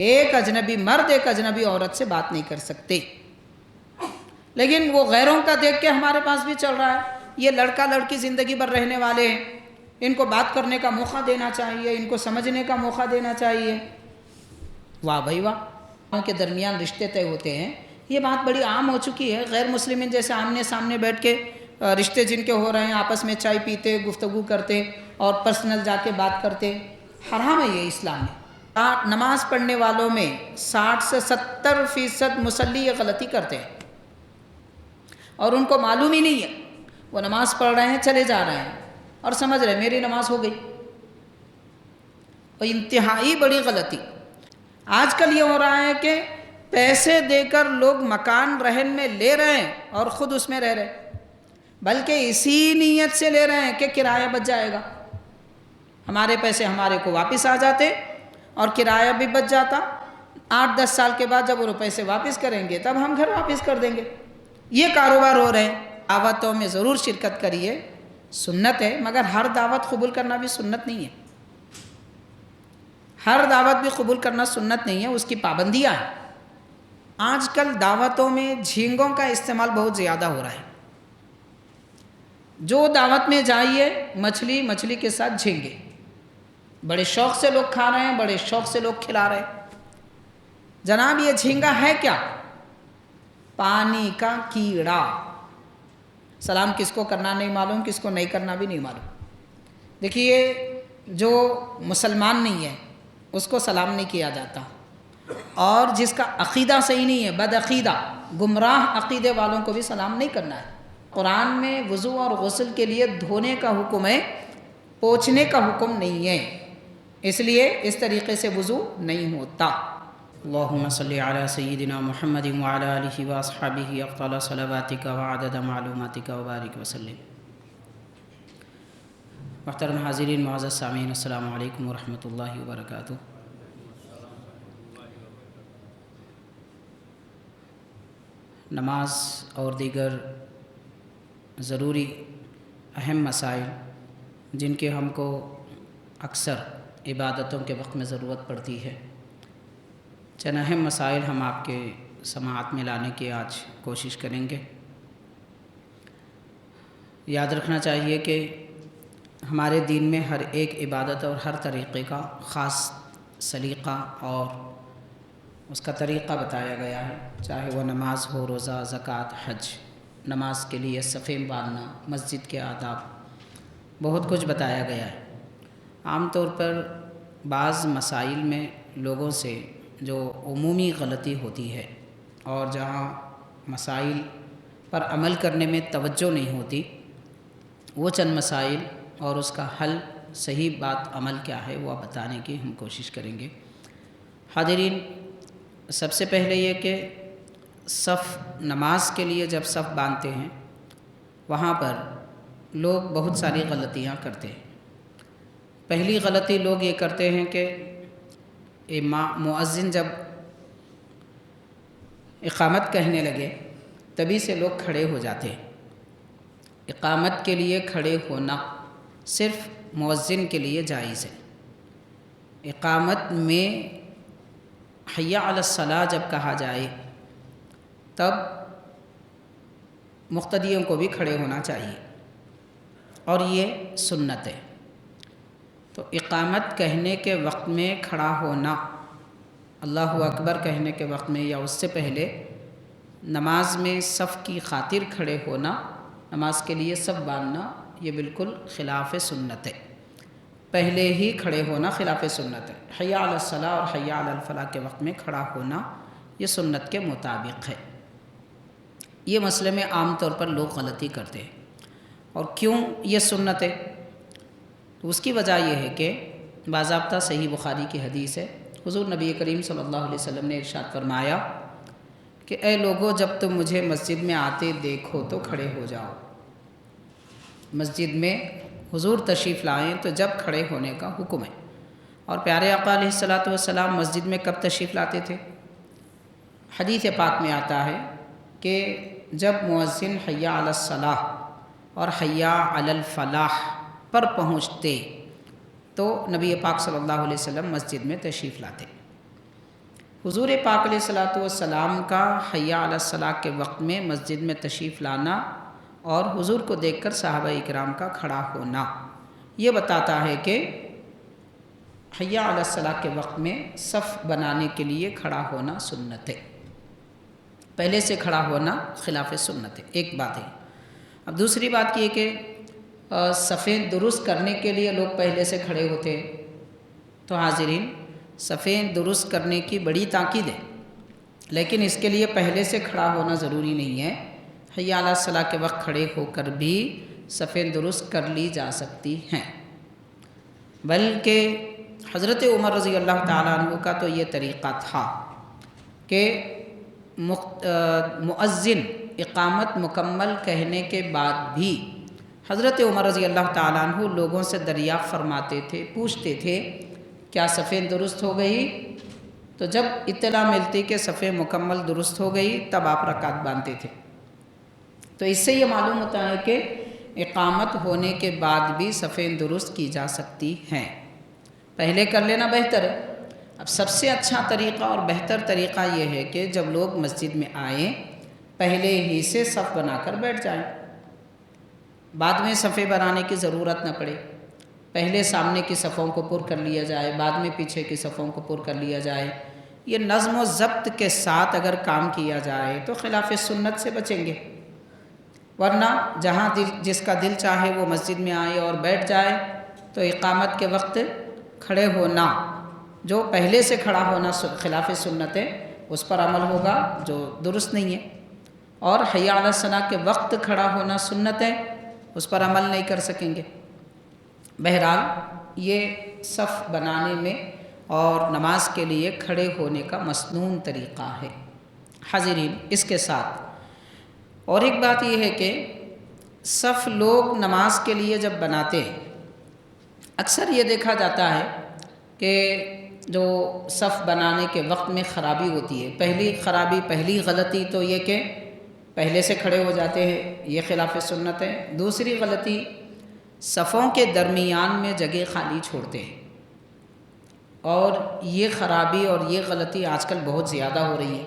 ایک اجنبی مرد ایک اجنبی عورت سے بات نہیں کر سکتے، لیکن وہ غیروں کا دیکھ کے ہمارے پاس بھی چل رہا ہے۔ یہ لڑکا لڑکی زندگی بھر رہنے والے ہیں، ان کو بات کرنے کا موقع دینا چاہیے، ان کو سمجھنے کا موقع دینا چاہیے۔ واہ بھائی واہ، ان کے درمیان رشتے طے ہوتے ہیں، یہ بات بڑی عام ہو چکی ہے۔ غیر مسلمین جیسے آمنے سامنے بیٹھ کے رشتے جن کے ہو رہے ہیں آپس میں چائے پیتے، گفتگو کرتے اور پرسنل جا کے بات کرتے، حرام ہے یہ اسلام میں۔ نماز پڑھنے والوں میں 60 سے 70% مصلی یہ غلطی کرتے ہیں اور ان کو معلوم ہی نہیں ہے، وہ نماز پڑھ رہے ہیں، چلے جا رہے ہیں اور سمجھ رہے ہیں میری نماز ہو گئی، اور انتہائی بڑی غلطی۔ آج کل یہ ہو رہا ہے کہ پیسے دے کر لوگ مکان رہن میں لے رہے ہیں اور خود اس میں رہ رہے ہیں، بلکہ اسی نیت سے لے رہے ہیں کہ کرایہ بچ جائے گا، ہمارے پیسے ہمارے کو واپس آ جاتے اور کرایہ بھی بچ جاتا۔ 8-10 سال کے بعد جب وہ پیسے واپس کریں گے تب ہم گھر واپس کر دیں گے۔ یہ کاروبار ہو رہے ہیں۔ دعوتوں میں ضرور شرکت کریے، سنت ہے، مگر ہر دعوت قبول کرنا بھی سنت نہیں ہے، ہر دعوت بھی قبول کرنا سنت نہیں ہے، اس کی پابندیاں ہیں۔ آج کل دعوتوں میں جھینگوں کا استعمال بہت زیادہ ہو رہا ہے۔ جو دعوت میں جائیے مچھلی کے ساتھ جھینگے، بڑے شوق سے لوگ کھا رہے ہیں، بڑے شوق سے لوگ کھلا رہے ہیں۔ جناب یہ جھینگا ہے کیا؟ پانی کا کیڑا۔ سلام کس کو کرنا نہیں معلوم، کس کو نہیں کرنا بھی نہیں معلوم۔ دیکھیے جو مسلمان نہیں ہے اس کو سلام نہیں کیا جاتا، اور جس کا عقیدہ صحیح نہیں ہے، بد عقیدہ گمراہ عقیدے والوں کو بھی سلام نہیں کرنا ہے۔ قرآن میں وضو اور غسل کے لیے دھونے کا حکم ہے، پوچھنے کا حکم نہیں ہے، اس لیے اس طریقے سے وضو نہیں ہوتا۔ اللہم صلی علی سیدنا محمد وعلی آلہ واصحابہ افضل صلواتک وعدد معلوماتک وبارک وسلم۔ محترم حاضرین، معزز سامعین، السلام علیکم ورحمۃ اللہ وبرکاتہ۔ نماز اور دیگر ضروری اہم مسائل جن کے ہم کو اکثر عبادتوں کے وقت میں ضرورت پڑتی ہے، چند اہم مسائل ہم آپ کے سماعت میں لانے کی آج کوشش کریں گے۔ یاد رکھنا چاہیے کہ ہمارے دین میں ہر ایک عبادت اور ہر طریقے کا خاص سلیقہ اور اس کا طریقہ بتایا گیا ہے، چاہے وہ نماز ہو، روزہ، زکوٰۃ، حج۔ نماز کے لیے صفیں باندھنا، مسجد کے آداب، بہت کچھ بتایا گیا ہے۔ عام طور پر بعض مسائل میں لوگوں سے جو عمومی غلطی ہوتی ہے اور جہاں مسائل پر عمل کرنے میں توجہ نہیں ہوتی، وہ چند مسائل اور اس کا حل، صحیح بات عمل کیا ہے، وہ بتانے کی ہم کوشش کریں گے۔ حاضرین، سب سے پہلے یہ کہ صف، نماز کے لیے جب صف باندھتے ہیں وہاں پر لوگ بہت ساری غلطیاں کرتے ہیں۔ پہلی غلطی لوگ یہ کرتے ہیں کہ مؤذن جب اقامت کہنے لگے تبھی سے لوگ کھڑے ہو جاتے ہیں۔ اقامت کے لیے کھڑے ہونا صرف مؤذن کے لیے جائز ہے۔ اقامت میں حی علی الصلاۃ جب کہا جائے تب مقتدیوں کو بھی کھڑے ہونا چاہیے، اور یہ سنت ہے۔ تو اقامت کہنے کے وقت میں کھڑا ہونا، اللہ اکبر کہنے کے وقت میں یا اس سے پہلے نماز میں صف کی خاطر کھڑے ہونا، نماز کے لیے صف باندھنا، یہ بالکل خلاف سنت ہے۔ پہلے ہی کھڑے ہونا خلاف سنت ہے۔ حی علی الصلاۃ اور حی علی الفلاح کے وقت میں کھڑا ہونا یہ سنت کے مطابق ہے۔ یہ مسئلے میں عام طور پر لوگ غلطی کرتے ہیں، اور کیوں یہ سنت ہے؟ تو اس کی وجہ یہ ہے کہ باضابطہ صحیح بخاری کی حدیث ہے، حضور نبی کریم صلی اللہ علیہ وسلم نے ارشاد فرمایا کہ اے لوگو، جب تم مجھے مسجد میں آتے دیکھو تو کھڑے ہو جاؤ۔ مسجد میں حضور تشریف لائیں تو جب کھڑے ہونے کا حکم ہے۔ اور پیارے آقا علیہ الصلوۃ والسلام مسجد میں کب تشریف لاتے تھے؟ حدیث پاک میں آتا ہے کہ جب مؤذن حی علی الصلاۃ اور حی علی الفلاح پر پہنچتے تو نبی پاک صلی اللہ علیہ وسلم مسجد میں تشریف لاتے۔ حضور پاک علیہ الصلوۃ والسلام کا حی علی الصلاۃ کے وقت میں مسجد میں تشریف لانا اور حضور کو دیکھ کر صحابہ اکرام کا کھڑا ہونا یہ بتاتا ہے کہ حی علی الصلاۃ کے وقت میں صف بنانے کے لیے کھڑا ہونا سنت ہے، پہلے سے کھڑا ہونا خلاف سنت ہے، ایک بات ہے۔ اب دوسری بات یہ کہ صفیں درست کرنے کے لیے لوگ پہلے سے کھڑے ہوتے ہیں، تو حاضرین صفیں درست کرنے کی بڑی تاکید ہے، لیکن اس کے لیے پہلے سے کھڑا ہونا ضروری نہیں ہے۔ حی علی الصلاۃ کے وقت کھڑے ہو کر بھی صفیں درست کر لی جا سکتی ہیں، بلکہ حضرت عمر رضی اللہ تعالیٰ عنہ کا تو یہ طریقہ تھا کہ مؤذن اقامت مکمل کہنے کے بعد بھی حضرت عمر رضی اللہ تعالیٰ عنہ لوگوں سے دریافت فرماتے تھے، پوچھتے تھے کیا صفیں درست ہو گئی؟ تو جب اطلاع ملتی کہ صفیں مکمل درست ہو گئی تب آپ رکعت باندھتے تھے۔ تو اس سے یہ معلوم ہوتا ہے کہ اقامت ہونے کے بعد بھی صفیں درست کی جا سکتی ہیں، پہلے کر لینا بہتر ہے۔ اب سب سے اچھا طریقہ اور بہتر طریقہ یہ ہے کہ جب لوگ مسجد میں آئیں پہلے ہی سے صف بنا کر بیٹھ جائیں، بعد میں صفیں بنانے کی ضرورت نہ پڑے، پہلے سامنے کی صفوں کو پر کر لیا جائے، بعد میں پیچھے کی صفوں کو پر کر لیا جائے۔ یہ نظم و ضبط کے ساتھ اگر کام کیا جائے تو خلاف سنت سے بچیں گے، ورنہ جہاں جس کا دل چاہے وہ مسجد میں آئے اور بیٹھ جائے تو اقامت کے وقت کھڑے ہونا، جو پہلے سے کھڑا ہونا خلاف سنت ہے، اس پر عمل ہوگا جو درست نہیں ہے، اور حی علی الصلاۃ کے وقت کھڑا ہونا سنت ہے، اس پر عمل نہیں کر سکیں گے۔ بہرحال یہ صف بنانے میں اور نماز کے لیے کھڑے ہونے کا مسنون طریقہ ہے۔ حاضرین اس کے ساتھ اور ایک بات یہ ہے کہ صف لوگ نماز کے لیے جب بناتے ہیں اکثر یہ دیکھا جاتا ہے کہ جو صف بنانے کے وقت میں خرابی ہوتی ہے، پہلی غلطی تو یہ کہ پہلے سے کھڑے ہو جاتے ہیں، یہ خلاف سنت ہے۔ دوسری غلطی صفوں کے درمیان میں جگہ خالی چھوڑتے ہیں، اور یہ خرابی اور یہ غلطی آج کل بہت زیادہ ہو رہی ہے،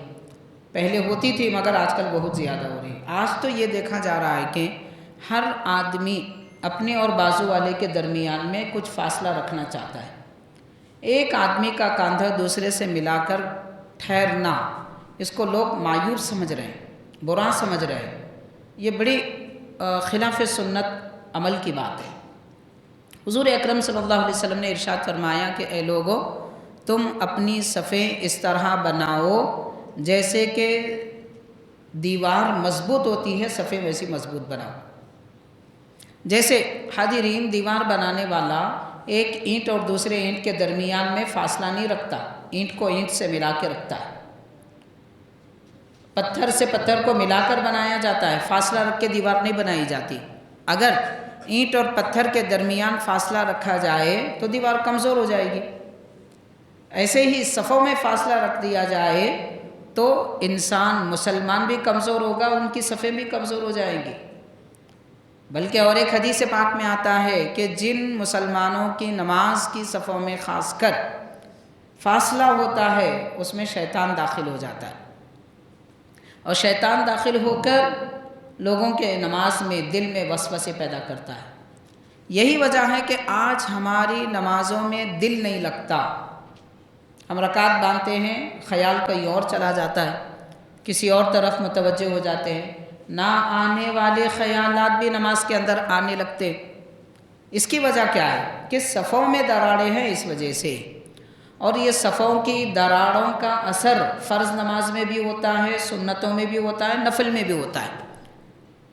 پہلے ہوتی تھی مگر آج کل بہت زیادہ ہو رہی ہے۔ آج تو یہ دیکھا جا رہا ہے کہ ہر آدمی اپنے اور بازو والے کے درمیان میں کچھ فاصلہ رکھنا چاہتا ہے، ایک آدمی کا کاندھا دوسرے سے ملا کر ٹھہرنا، اس کو لوگ مایوس سمجھ رہے ہیں، برا سمجھ رہے ہیں، یہ بڑی خلاف سنت عمل کی بات ہے۔ حضور اکرم صلی اللہ علیہ وسلم نے ارشاد فرمایا کہ اے لوگو تم اپنی صفیں اس طرح بناؤ جیسے کہ دیوار مضبوط ہوتی ہے، صفیں ویسی مضبوط بناؤ۔ جیسے حاضرین دیوار بنانے والا ایک اینٹ اور دوسرے اینٹ کے درمیان میں فاصلہ نہیں رکھتا، اینٹ کو اینٹ سے ملا کے رکھتا ہے، پتھر سے پتھر کو ملا کر بنایا جاتا ہے، فاصلہ رکھ کے دیوار نہیں بنائی جاتی۔ اگر اینٹ اور پتھر کے درمیان فاصلہ رکھا جائے تو دیوار کمزور ہو جائے گی، ایسے ہی صفوں میں فاصلہ رکھ دیا جائے تو انسان مسلمان بھی کمزور ہوگا، ان کی صفیں بھی کمزور ہو جائیں گی۔ بلکہ اور ایک حدیث پاک میں آتا ہے کہ جن مسلمانوں کی نماز کی صفوں میں خاص کر فاصلہ ہوتا ہے اس میں شیطان داخل ہو جاتا ہے، اور شیطان داخل ہو کر لوگوں کے نماز میں دل میں وسوسے پیدا کرتا ہے۔ یہی وجہ ہے کہ آج ہماری نمازوں میں دل نہیں لگتا، ہم رکعت باندھتے ہیں خیال کہیں اور چلا جاتا ہے، کسی اور طرف متوجہ ہو جاتے ہیں، نہ آنے والے خیالات بھی نماز کے اندر آنے لگتے۔ اس کی وجہ کیا ہے کہ صفوں میں دراڑیں ہیں، اس وجہ سے، اور یہ صفوں کی دراڑوں کا اثر فرض نماز میں بھی ہوتا ہے، سنتوں میں بھی ہوتا ہے، نفل میں بھی ہوتا ہے۔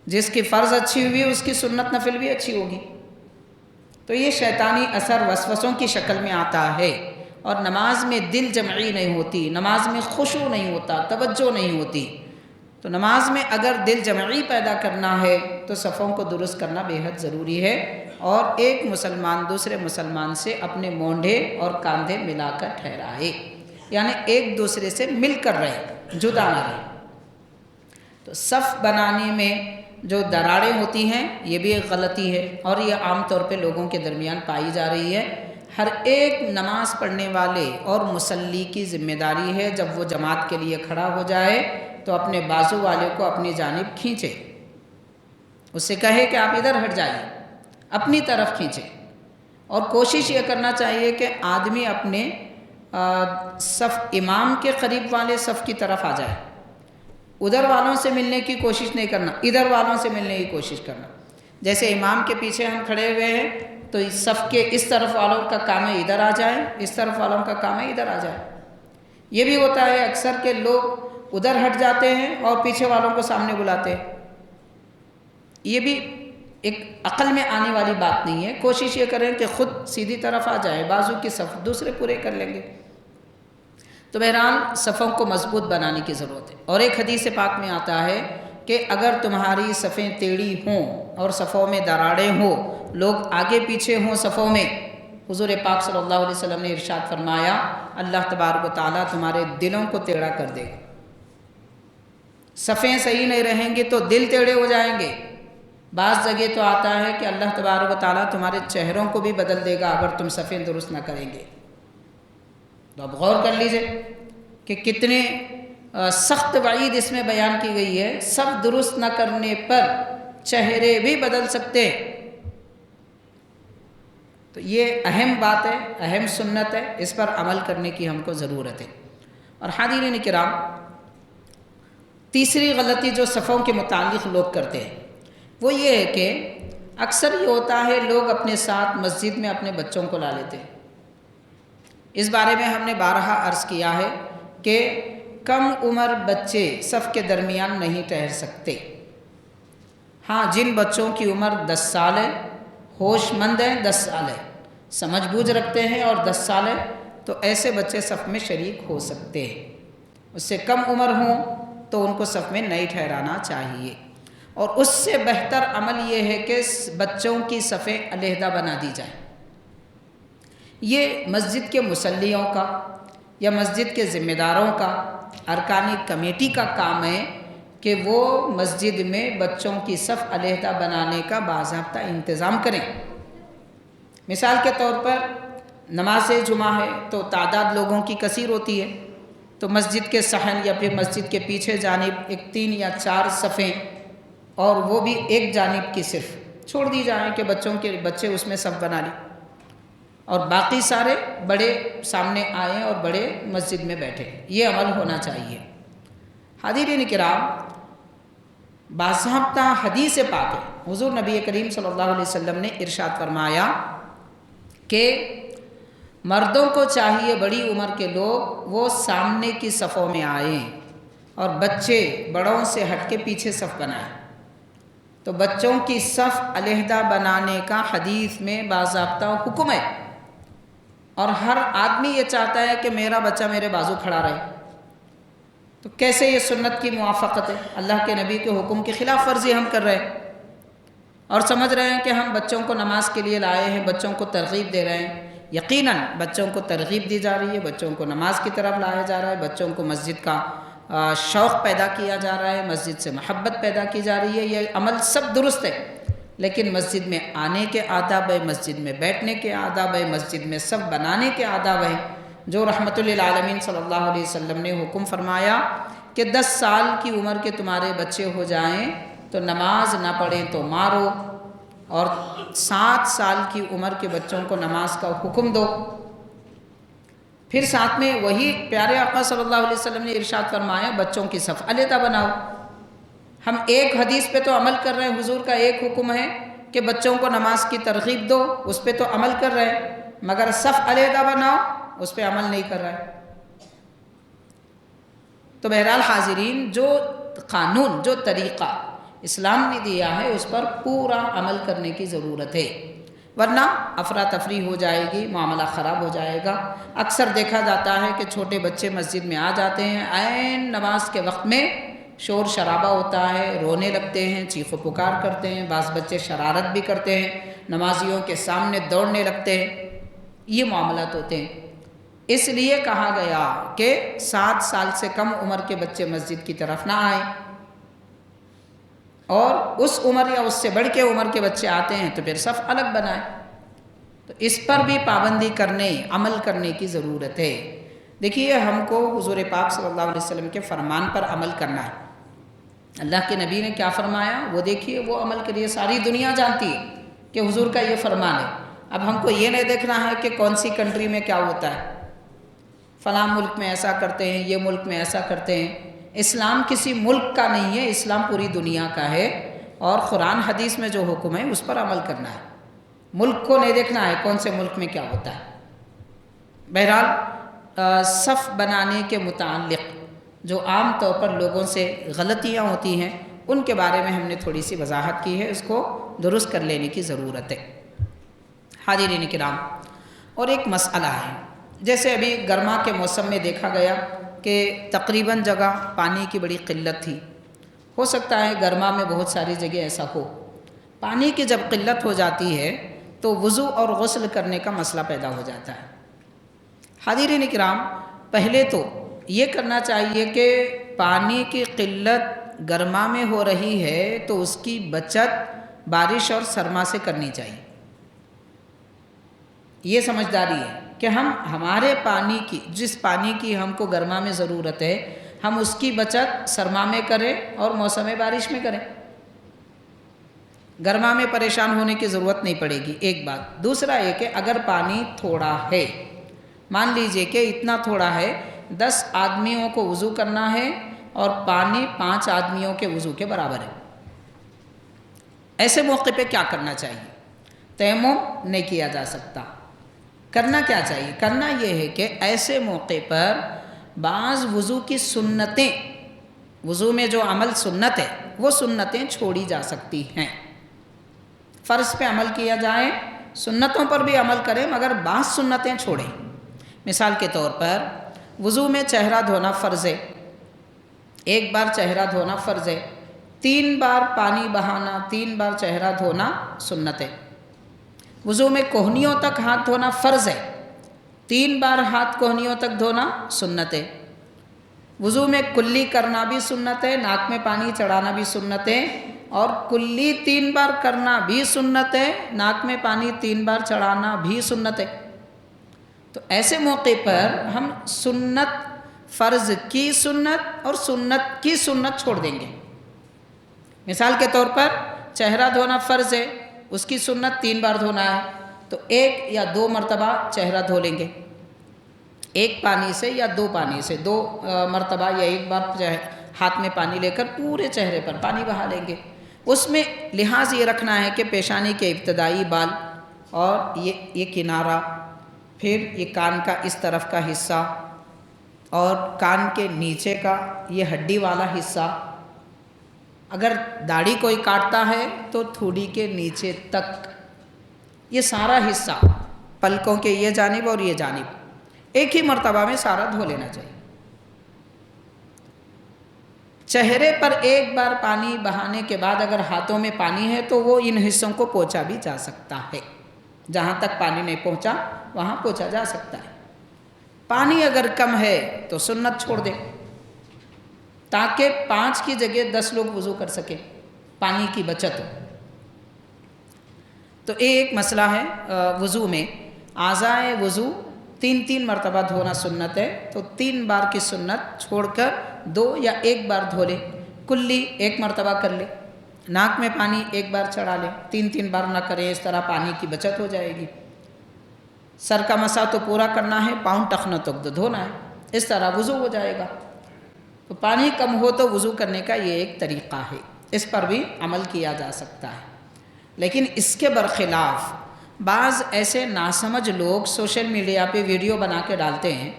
جس کی فرض اچھی ہوئی اس کی سنت نفل بھی اچھی ہوگی۔ تو یہ شیطانی اثر وسوسوں کی شکل میں آتا ہے، اور نماز میں دل جمعی نہیں ہوتی، نماز میں خشوع نہیں ہوتا، توجہ نہیں ہوتی۔ تو نماز میں اگر دل جمعی پیدا کرنا ہے تو صفوں کو درست کرنا بے حد ضروری ہے، اور ایک مسلمان دوسرے مسلمان سے اپنے مونڈھے اور کاندھے ملا کر ٹھہرائے، یعنی ایک دوسرے سے مل کر رہے، جدا نہ رہے۔ تو صف بنانے میں جو دراڑیں ہوتی ہیں یہ بھی ایک غلطی ہے، اور یہ عام طور پہ لوگوں کے درمیان پائی جا رہی ہے۔ ہر ایک نماز پڑھنے والے اور مصلی کی ذمہ داری ہے جب وہ جماعت کے لیے کھڑا ہو جائے تو اپنے بازو والے کو اپنی جانب کھینچے، اس سے کہے کہ آپ ادھر ہٹ جائیے، اپنی طرف کھینچے، اور کوشش یہ کرنا چاہیے کہ آدمی اپنے صف امام کے قریب والے صف کی طرف آ جائے، ادھر والوں سے ملنے کی کوشش نہیں کرنا، ادھر والوں سے ملنے کی کوشش کرنا۔ جیسے امام کے پیچھے ہم کھڑے ہوئے ہیں تو اس صف کے اس طرف والوں کا کام ہے ادھر آ جائیں، اس طرف والوں کا کام ہے ادھر آ جائیں۔ یہ بھی ہوتا ہے اکثر کہ لوگ ادھر ہٹ جاتے ہیں اور پیچھے والوں کو سامنے بلاتے ہیں، یہ بھی ایک عقل میں آنے والی بات نہیں ہے۔ کوشش یہ کریں کہ خود سیدھی طرف آ جائے، بازو کی صف دوسرے پورے کر لیں گے۔ تو بہرحال صفوں کو مضبوط بنانے کی ضرورت ہے۔ اور ایک حدیث پاک میں آتا ہے کہ اگر تمہاری صفیں ٹیڑھی ہوں اور صفوں میں دراڑیں ہوں، لوگ آگے پیچھے ہوں صفوں میں، حضور پاک صلی اللہ علیہ وسلم نے ارشاد فرمایا اللہ تبارک و تعالیٰ تمہارے دلوں کو ٹیڑھا کر دے گا۔ صفیں صحیح نہیں رہیں گی تو دل ٹیڑھے ہو جائیں گے۔ بعض جگہ تو آتا ہے کہ اللہ تبارک و تعالیٰ تمہارے چہروں کو بھی بدل دے گا اگر تم صفیں درست نہ کریں گے۔ تو اب غور کر لیجئے کہ کتنے سخت وعید اس میں بیان کی گئی ہے۔ صف درست نہ کرنے پر چہرے بھی بدل سکتے ہیں۔ تو یہ اہم بات ہے، اہم سنت ہے، اس پر عمل کرنے کی ہم کو ضرورت ہے۔ اور حاضرین کرام، تیسری غلطی جو صفوں کے متعلق لوگ کرتے ہیں وہ یہ ہے کہ اکثر یہ ہوتا ہے لوگ اپنے ساتھ مسجد میں اپنے بچوں کو لا لیتے ہیں۔ اس بارے میں ہم نے بارہا عرض کیا ہے کہ کم عمر بچے صف کے درمیان نہیں ٹھہر سکتے۔ ہاں، جن بچوں کی عمر 10 سال ہے، ہوش مند ہیں، 10 سال ہے، سمجھ بوجھ رکھتے ہیں اور 10 سال ہے، تو ایسے بچے صف میں شریک ہو سکتے ہیں۔ اس سے کم عمر ہوں تو ان کو صف میں نہیں ٹھہرانا چاہیے۔ اور اس سے بہتر عمل یہ ہے کہ بچوں کی صفیں علیحدہ بنا دی جائیں۔ یہ مسجد کے مصلیوں کا یا مسجد کے ذمہ داروں کا، ارکانی کمیٹی کا کام ہے کہ وہ مسجد میں بچوں کی صف علیحدہ بنانے کا باضابطہ انتظام کریں۔ مثال کے طور پر نماز جمعہ ہے تو تعداد لوگوں کی کثیر ہوتی ہے، تو مسجد کے صحن یا پھر مسجد کے پیچھے جانب ایک 3 یا 4 صفیں، اور وہ بھی ایک جانب کی صرف چھوڑ دی جائیں کہ بچے اس میں صف بنا لیں، اور باقی سارے بڑے سامنے آئیں اور بڑے مسجد میں بیٹھے۔ یہ عمل ہونا چاہیے۔ حاضرین کرام، باضابطہ حدیث پاک ہے، حضور نبی کریم صلی اللہ علیہ وسلم نے ارشاد فرمایا کہ مردوں کو چاہیے بڑی عمر کے لوگ وہ سامنے کی صفوں میں آئیں اور بچے بڑوں سے ہٹ کے پیچھے صف بنائیں۔ تو بچوں کی صف علیحدہ بنانے کا حدیث میں باضابطہ حکم ہے، اور ہر آدمی یہ چاہتا ہے کہ میرا بچہ میرے بازو کھڑا رہے۔ تو کیسے یہ سنت کی موافقت ہے؟ اللہ کے نبی کے حکم کی خلاف ورزی ہم کر رہے ہیں اور سمجھ رہے ہیں کہ ہم بچوں کو نماز کے لیے لائے ہیں، بچوں کو ترغیب دے رہے ہیں۔ یقیناً بچوں کو ترغیب دی جا رہی ہے، بچوں کو نماز کی طرف لایا جا رہا ہے، بچوں کو مسجد کا شوق پیدا کیا جا رہا ہے، مسجد سے محبت پیدا کی جا رہی ہے۔ یہ عمل سب درست ہے، لیکن مسجد میں آنے کے آداب ہے، مسجد میں بیٹھنے کے آداب ہے، مسجد میں صف بنانے کے آداب ہیں، جو رحمت للعالمین صلی اللہ علیہ وسلم نے حکم فرمایا کہ 10 سال کی عمر کے تمہارے بچے ہو جائیں تو نماز نہ پڑھیں تو مارو، اور 7 سال کی عمر کے بچوں کو نماز کا حکم دو۔ پھر ساتھ میں وہی پیارے آقا صلی اللہ علیہ وسلم نے ارشاد فرمایا بچوں کی صف علیحدہ بناؤ۔ ہم ایک حدیث پہ تو عمل کر رہے ہیں، حضور کا ایک حکم ہے کہ بچوں کو نماز کی ترغیب دو، اس پہ تو عمل کر رہے ہیں، مگر صف علیحدہ بناؤ اس پہ عمل نہیں کر رہے۔ تو بہرحال حاضرین، جو قانون، جو طریقہ اسلام نے دیا ہے اس پر پورا عمل کرنے کی ضرورت ہے، ورنہ افراتفری ہو جائے گی، معاملہ خراب ہو جائے گا۔ اکثر دیکھا جاتا ہے کہ چھوٹے بچے مسجد میں آ جاتے ہیں، عین نماز کے وقت میں شور شرابہ ہوتا ہے، رونے لگتے ہیں، چیخ و پکار کرتے ہیں، بعض بچے شرارت بھی کرتے ہیں، نمازیوں کے سامنے دوڑنے لگتے ہیں۔ یہ معاملات ہوتے ہیں۔ اس لیے کہا گیا کہ 7 سال سے کم عمر کے بچے مسجد کی طرف نہ آئیں، اور اس عمر یا اس سے بڑھ کے عمر کے بچے آتے ہیں تو پھر صف الگ بنائیں۔ تو اس پر بھی پابندی کرنے عمل کرنے کی ضرورت ہے۔ دیکھیے ہم کو حضور پاک صلی اللہ علیہ وسلم کے فرمان پر عمل کرنا ہے۔ اللہ کے نبی نے کیا فرمایا وہ دیکھیے، وہ عمل کریے۔ ساری دنیا جانتی ہے کہ حضور کا یہ فرمان ہے۔ اب ہم کو یہ نہیں دیکھنا ہے کہ کون سی کنٹری میں کیا ہوتا ہے، فلاں ملک میں ایسا کرتے ہیں، یہ ملک میں ایسا کرتے ہیں۔ اسلام کسی ملک کا نہیں ہے، اسلام پوری دنیا کا ہے، اور قرآن حدیث میں جو حکم ہے اس پر عمل کرنا ہے۔ ملک کو نہیں دیکھنا ہے کون سے ملک میں کیا ہوتا ہے۔ بہرحال صف بنانے کے متعلق جو عام طور پر لوگوں سے غلطیاں ہوتی ہیں ان کے بارے میں ہم نے تھوڑی سی وضاحت کی ہے، اس کو درست کر لینے کی ضرورت ہے۔ حاضرین کرام، اور ایک مسئلہ ہے، جیسے ابھی گرما کے موسم میں دیکھا گیا کہ تقریباً جگہ پانی کی بڑی قلت تھی۔ ہو سکتا ہے گرما میں بہت ساری جگہ ایسا ہو۔ پانی کی جب قلت ہو جاتی ہے تو وضو اور غسل کرنے کا مسئلہ پیدا ہو جاتا ہے۔ حاضرین کرام، پہلے تو یہ کرنا چاہیے کہ پانی کی قلت گرما میں ہو رہی ہے تو اس کی بچت بارش اور سرما سے کرنی چاہیے۔ یہ سمجھداری ہے کہ ہم ہمارے پانی کی، جس پانی کی ہم کو گرما میں ضرورت ہے، ہم اس کی بچت سرما میں کریں اور موسم بارش میں کریں۔ گرما میں پریشان ہونے کی ضرورت نہیں پڑے گی، ایک بات۔ دوسرا یہ کہ اگر پانی تھوڑا ہے، مان لیجئے کہ اتنا تھوڑا ہے 10 آدمیوں کو وضو کرنا ہے اور پانی 5 آدمیوں کے وضو کے برابر ہے، ایسے موقع پہ کیا کرنا چاہیے؟ تیمم نہیں کیا جا سکتا۔ کرنا کیا چاہیے؟ کرنا یہ ہے کہ ایسے موقع پر بعض وضو کی سنتیں، وضو میں جو عمل سنت ہے وہ سنتیں چھوڑی جا سکتی ہیں۔ فرض پہ عمل کیا جائے، سنتوں پر بھی عمل کریں، مگر بعض سنتیں چھوڑیں۔ مثال کے طور پر وضو میں چہرہ دھونا فرض ہے، ایک بار چہرہ دھونا فرض ہے، 3 بار پانی بہانا، 3 بار چہرہ دھونا سنت ہے۔ وضو میں کوہنیوں تک ہاتھ دھونا فرض ہے، 3 بار ہاتھ کوہنیوں تک دھونا سنت ہے۔ وضو میں کلی کرنا بھی سنت ہے، ناک میں پانی چڑھانا بھی سنت ہے، اور کلی 3 بار کرنا بھی سنت ہے، ناک میں پانی 3 بار چڑھانا بھی سنت ہے۔ تو ایسے موقع پر ہم سنت، فرض کی سنت اور سنت کی سنت چھوڑ دیں گے۔ مثال کے طور پر چہرہ دھونا فرض ہے، اس کی سنت 3 بار دھونا ہے، تو 1 یا 2 مرتبہ چہرہ دھو لیں گے، 1 پانی سے یا 2 پانی سے، 2 مرتبہ یا 1 بار ہاتھ میں پانی لے کر پورے چہرے پر پانی بہا لیں گے۔ اس میں لحاظ یہ رکھنا ہے کہ پیشانی کے ابتدائی بال اور یہ کنارہ، پھر یہ کان کا اس طرف کا حصہ اور کان کے نیچے کا یہ ہڈی والا حصہ، اگر داڑھی کوئی کاٹتا ہے تو تھوڑی کے نیچے تک یہ سارا حصہ، پلکوں کے یہ جانب اور یہ جانب، ایک ہی مرتبہ میں سارا دھو لینا چاہیے۔ چہرے پر 1 بار پانی بہانے کے بعد اگر ہاتھوں میں پانی ہے تو وہ ان حصوں کو پوچھا بھی جا سکتا ہے، جہاں تک پانی نہیں پہنچا وہاں پوچھا جا سکتا ہے۔ پانی اگر کم ہے تو سنت چھوڑ دیں، تاکہ 5 کی جگہ 10 لوگ وضو کر سکیں، پانی کی بچت ہو۔ تو ایک مسئلہ ہے وضو میں، اعضائے وضو 3 مرتبہ دھونا سنت ہے، تو 3 بار کی سنت چھوڑ کر 2 یا 1 بار دھو لے۔ کلی 1 مرتبہ کر لے، ناک میں پانی 1 بار چڑھا لے، 3 بار نہ کریں، اس طرح پانی کی بچت ہو جائے گی۔ سر کا مسح تو پورا کرنا ہے، پاؤں ٹخنوں تک دھونا ہے، اس طرح وضو ہو جائے گا۔ تو پانی کم ہو تو وضو کرنے کا یہ ایک طریقہ ہے، اس پر بھی عمل کیا جا سکتا ہے۔ لیکن اس کے برخلاف بعض ایسے ناسمجھ لوگ سوشل میڈیا پہ ویڈیو بنا کے ڈالتے ہیں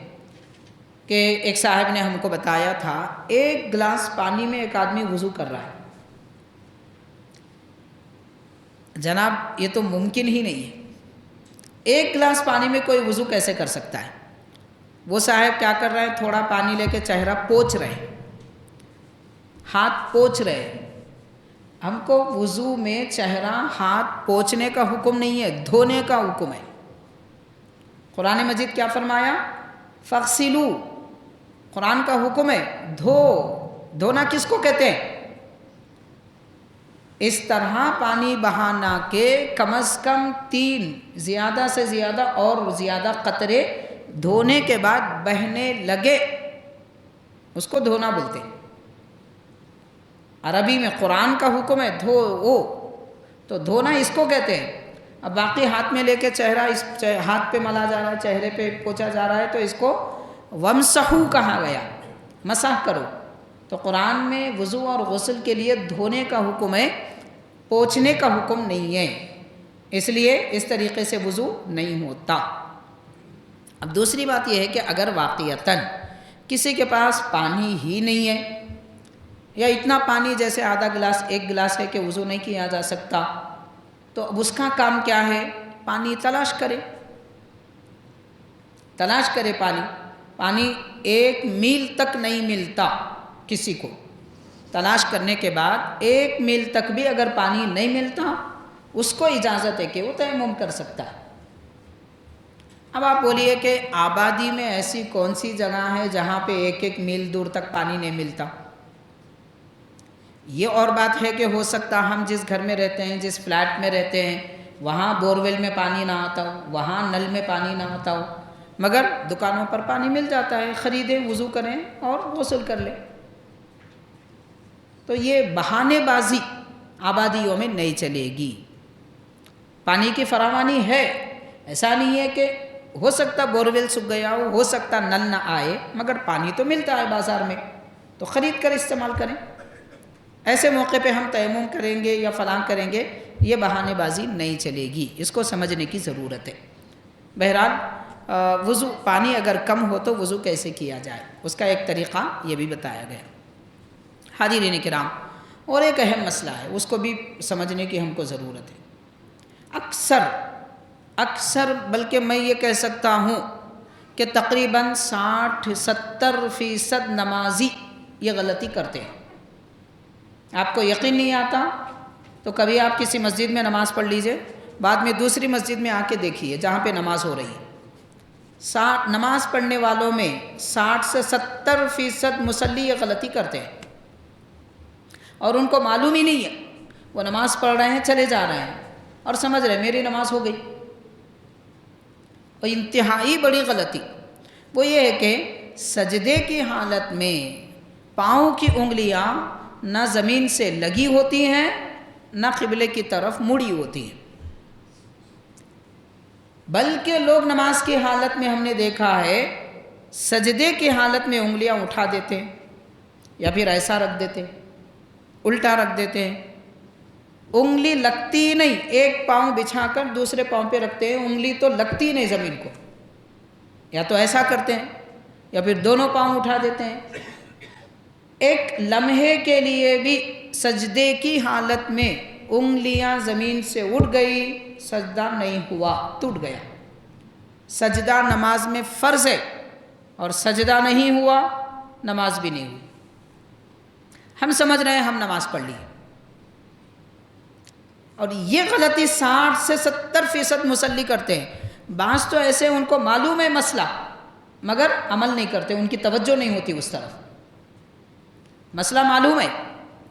کہ ایک صاحب نے ہم کو بتایا تھا 1 گلاس پانی میں ایک آدمی وضو کر رہا ہے۔ جناب یہ تو ممکن ہی نہیں ہے، 1 گلاس پانی میں کوئی وضو کیسے کر سکتا ہے؟ وہ صاحب کیا کر رہے ہیں، تھوڑا پانی لے کے چہرہ پوچھ رہے ہیں، ہاتھ پوچھ رہے ہیں۔ ہم کو وضو میں چہرہ ہاتھ پوچھنے کا حکم نہیں ہے، دھونے کا حکم ہے۔ قرآن مجید کیا فرمایا؟ فغسلو، قرآن کا حکم ہے دھو۔ دھونا کس کو کہتے ہیں؟ اس طرح پانی بہانا کہ کم از کم 3 زیادہ سے زیادہ اور زیادہ قطرے دھونے کے بعد بہنے لگے، اس کو دھونا بولتے ہیں۔ عربی میں قرآن کا حکم ہے دھو، تو دھونا اس کو کہتے ہیں۔ اب باقی ہاتھ میں لے کے چہرہ اس ہاتھ پہ ملا جا رہا ہے، چہرے پہ پوچھا جا رہا ہے، تو اس کو ومسحو کہا گیا، مسح کرو۔ تو قرآن میں وضو اور غسل کے لیے دھونے کا حکم ہے، پوچھنے کا حکم نہیں ہے، اس لیے اس طریقے سے وضو نہیں ہوتا۔ اب دوسری بات یہ ہے کہ اگر واقعتاً کسی کے پاس پانی ہی نہیں ہے، یا اتنا پانی جیسے آدھا گلاس 1 گلاس ہے کہ وضو نہیں کیا جا سکتا، تو اب اس کا کام کیا ہے؟ پانی تلاش کرے پانی 1 میل تک نہیں ملتا کسی کو، تلاش کرنے کے بعد 1 میل تک بھی اگر پانی نہیں ملتا، اس کو اجازت ہے کہ وہ تیمم کر سکتا ہے۔ اب آپ بولیے کہ آبادی میں ایسی کون سی جگہ ہے جہاں پہ 1 میل دور تک پانی نہیں ملتا؟ یہ اور بات ہے کہ ہو سکتا ہم جس گھر میں رہتے ہیں، جس فلیٹ میں رہتے ہیں، وہاں بورویل میں پانی نہ آتا ہو، وہاں نل میں پانی نہ آتا ہو، مگر دکانوں پر پانی مل جاتا ہے، خریدیں، وضو کریں اور غسل کر لیں۔ تو یہ بہانے بازی آبادیوں میں نہیں چلے گی۔ پانی کی فراوانی ہے، ایسا نہیں ہے کہ ہو سکتا بورویل سوکھ گیا ہو سکتا نل نہ آئے، مگر پانی تو ملتا ہے بازار میں، تو خرید کر استعمال کریں۔ ایسے موقع پہ ہم تیمم کریں گے یا فلاں کریں گے، یہ بہانے بازی نہیں چلے گی، اس کو سمجھنے کی ضرورت ہے۔ بہرحال وضو پانی اگر کم ہو تو وضو کیسے کیا جائے، اس کا ایک طریقہ یہ بھی بتایا گیا۔ حاضرین کرام، اور ایک اہم مسئلہ ہے، اس کو بھی سمجھنے کی ہم کو ضرورت ہے۔ اکثر بلکہ میں یہ کہہ سکتا ہوں کہ تقریباً 60-70% نمازی یہ غلطی کرتے ہیں۔ آپ کو یقین نہیں آتا تو کبھی آپ کسی مسجد میں نماز پڑھ لیجئے، بعد میں دوسری مسجد میں آ کے دیکھیے جہاں پہ نماز ہو رہی ہے، نماز پڑھنے والوں میں 60 سے 70% مصلی یہ غلطی کرتے ہیں، اور ان کو معلوم ہی نہیں ہے، وہ نماز پڑھ رہے ہیں، چلے جا رہے ہیں اور سمجھ رہے ہیں میری نماز ہو گئی۔ اور انتہائی بڑی غلطی وہ یہ ہے کہ سجدے کی حالت میں پاؤں کی انگلیاں نہ زمین سے لگی ہوتی ہیں نہ قبلے کی طرف مڑی ہوتی ہیں، بلکہ لوگ نماز کی حالت میں ہم نے دیکھا ہے سجدے کی حالت میں انگلیاں اٹھا دیتے ہیں، یا پھر ایسا رکھ دیتے ہیں، الٹا رکھ دیتے ہیں، انگلی لگتی ہی نہیں، ایک پاؤں بچھا کر دوسرے پاؤں پہ رکھتے ہیں، انگلی تو لگتی ہی نہیں زمین کو، یا تو ایسا کرتے ہیں یا پھر دونوں پاؤں اٹھا دیتے ہیں۔ ایک لمحے کے لیے بھی سجدے کی حالت میں انگلیاں زمین سے اٹھ گئی، سجدہ نہیں ہوا، ٹوٹ گیا۔ سجدہ نماز میں فرض ہے، اور سجدہ نہیں ہوا نماز بھی نہیں ہوئی۔ ہم سمجھ رہے ہیں ہم نماز پڑھ لی، اور یہ غلطی 60 سے 70% مصلی کرتے ہیں۔ بعض تو ایسے ان کو معلوم ہے مسئلہ مگر عمل نہیں کرتے، ان کی توجہ نہیں ہوتی اس طرف۔ مسئلہ معلوم ہے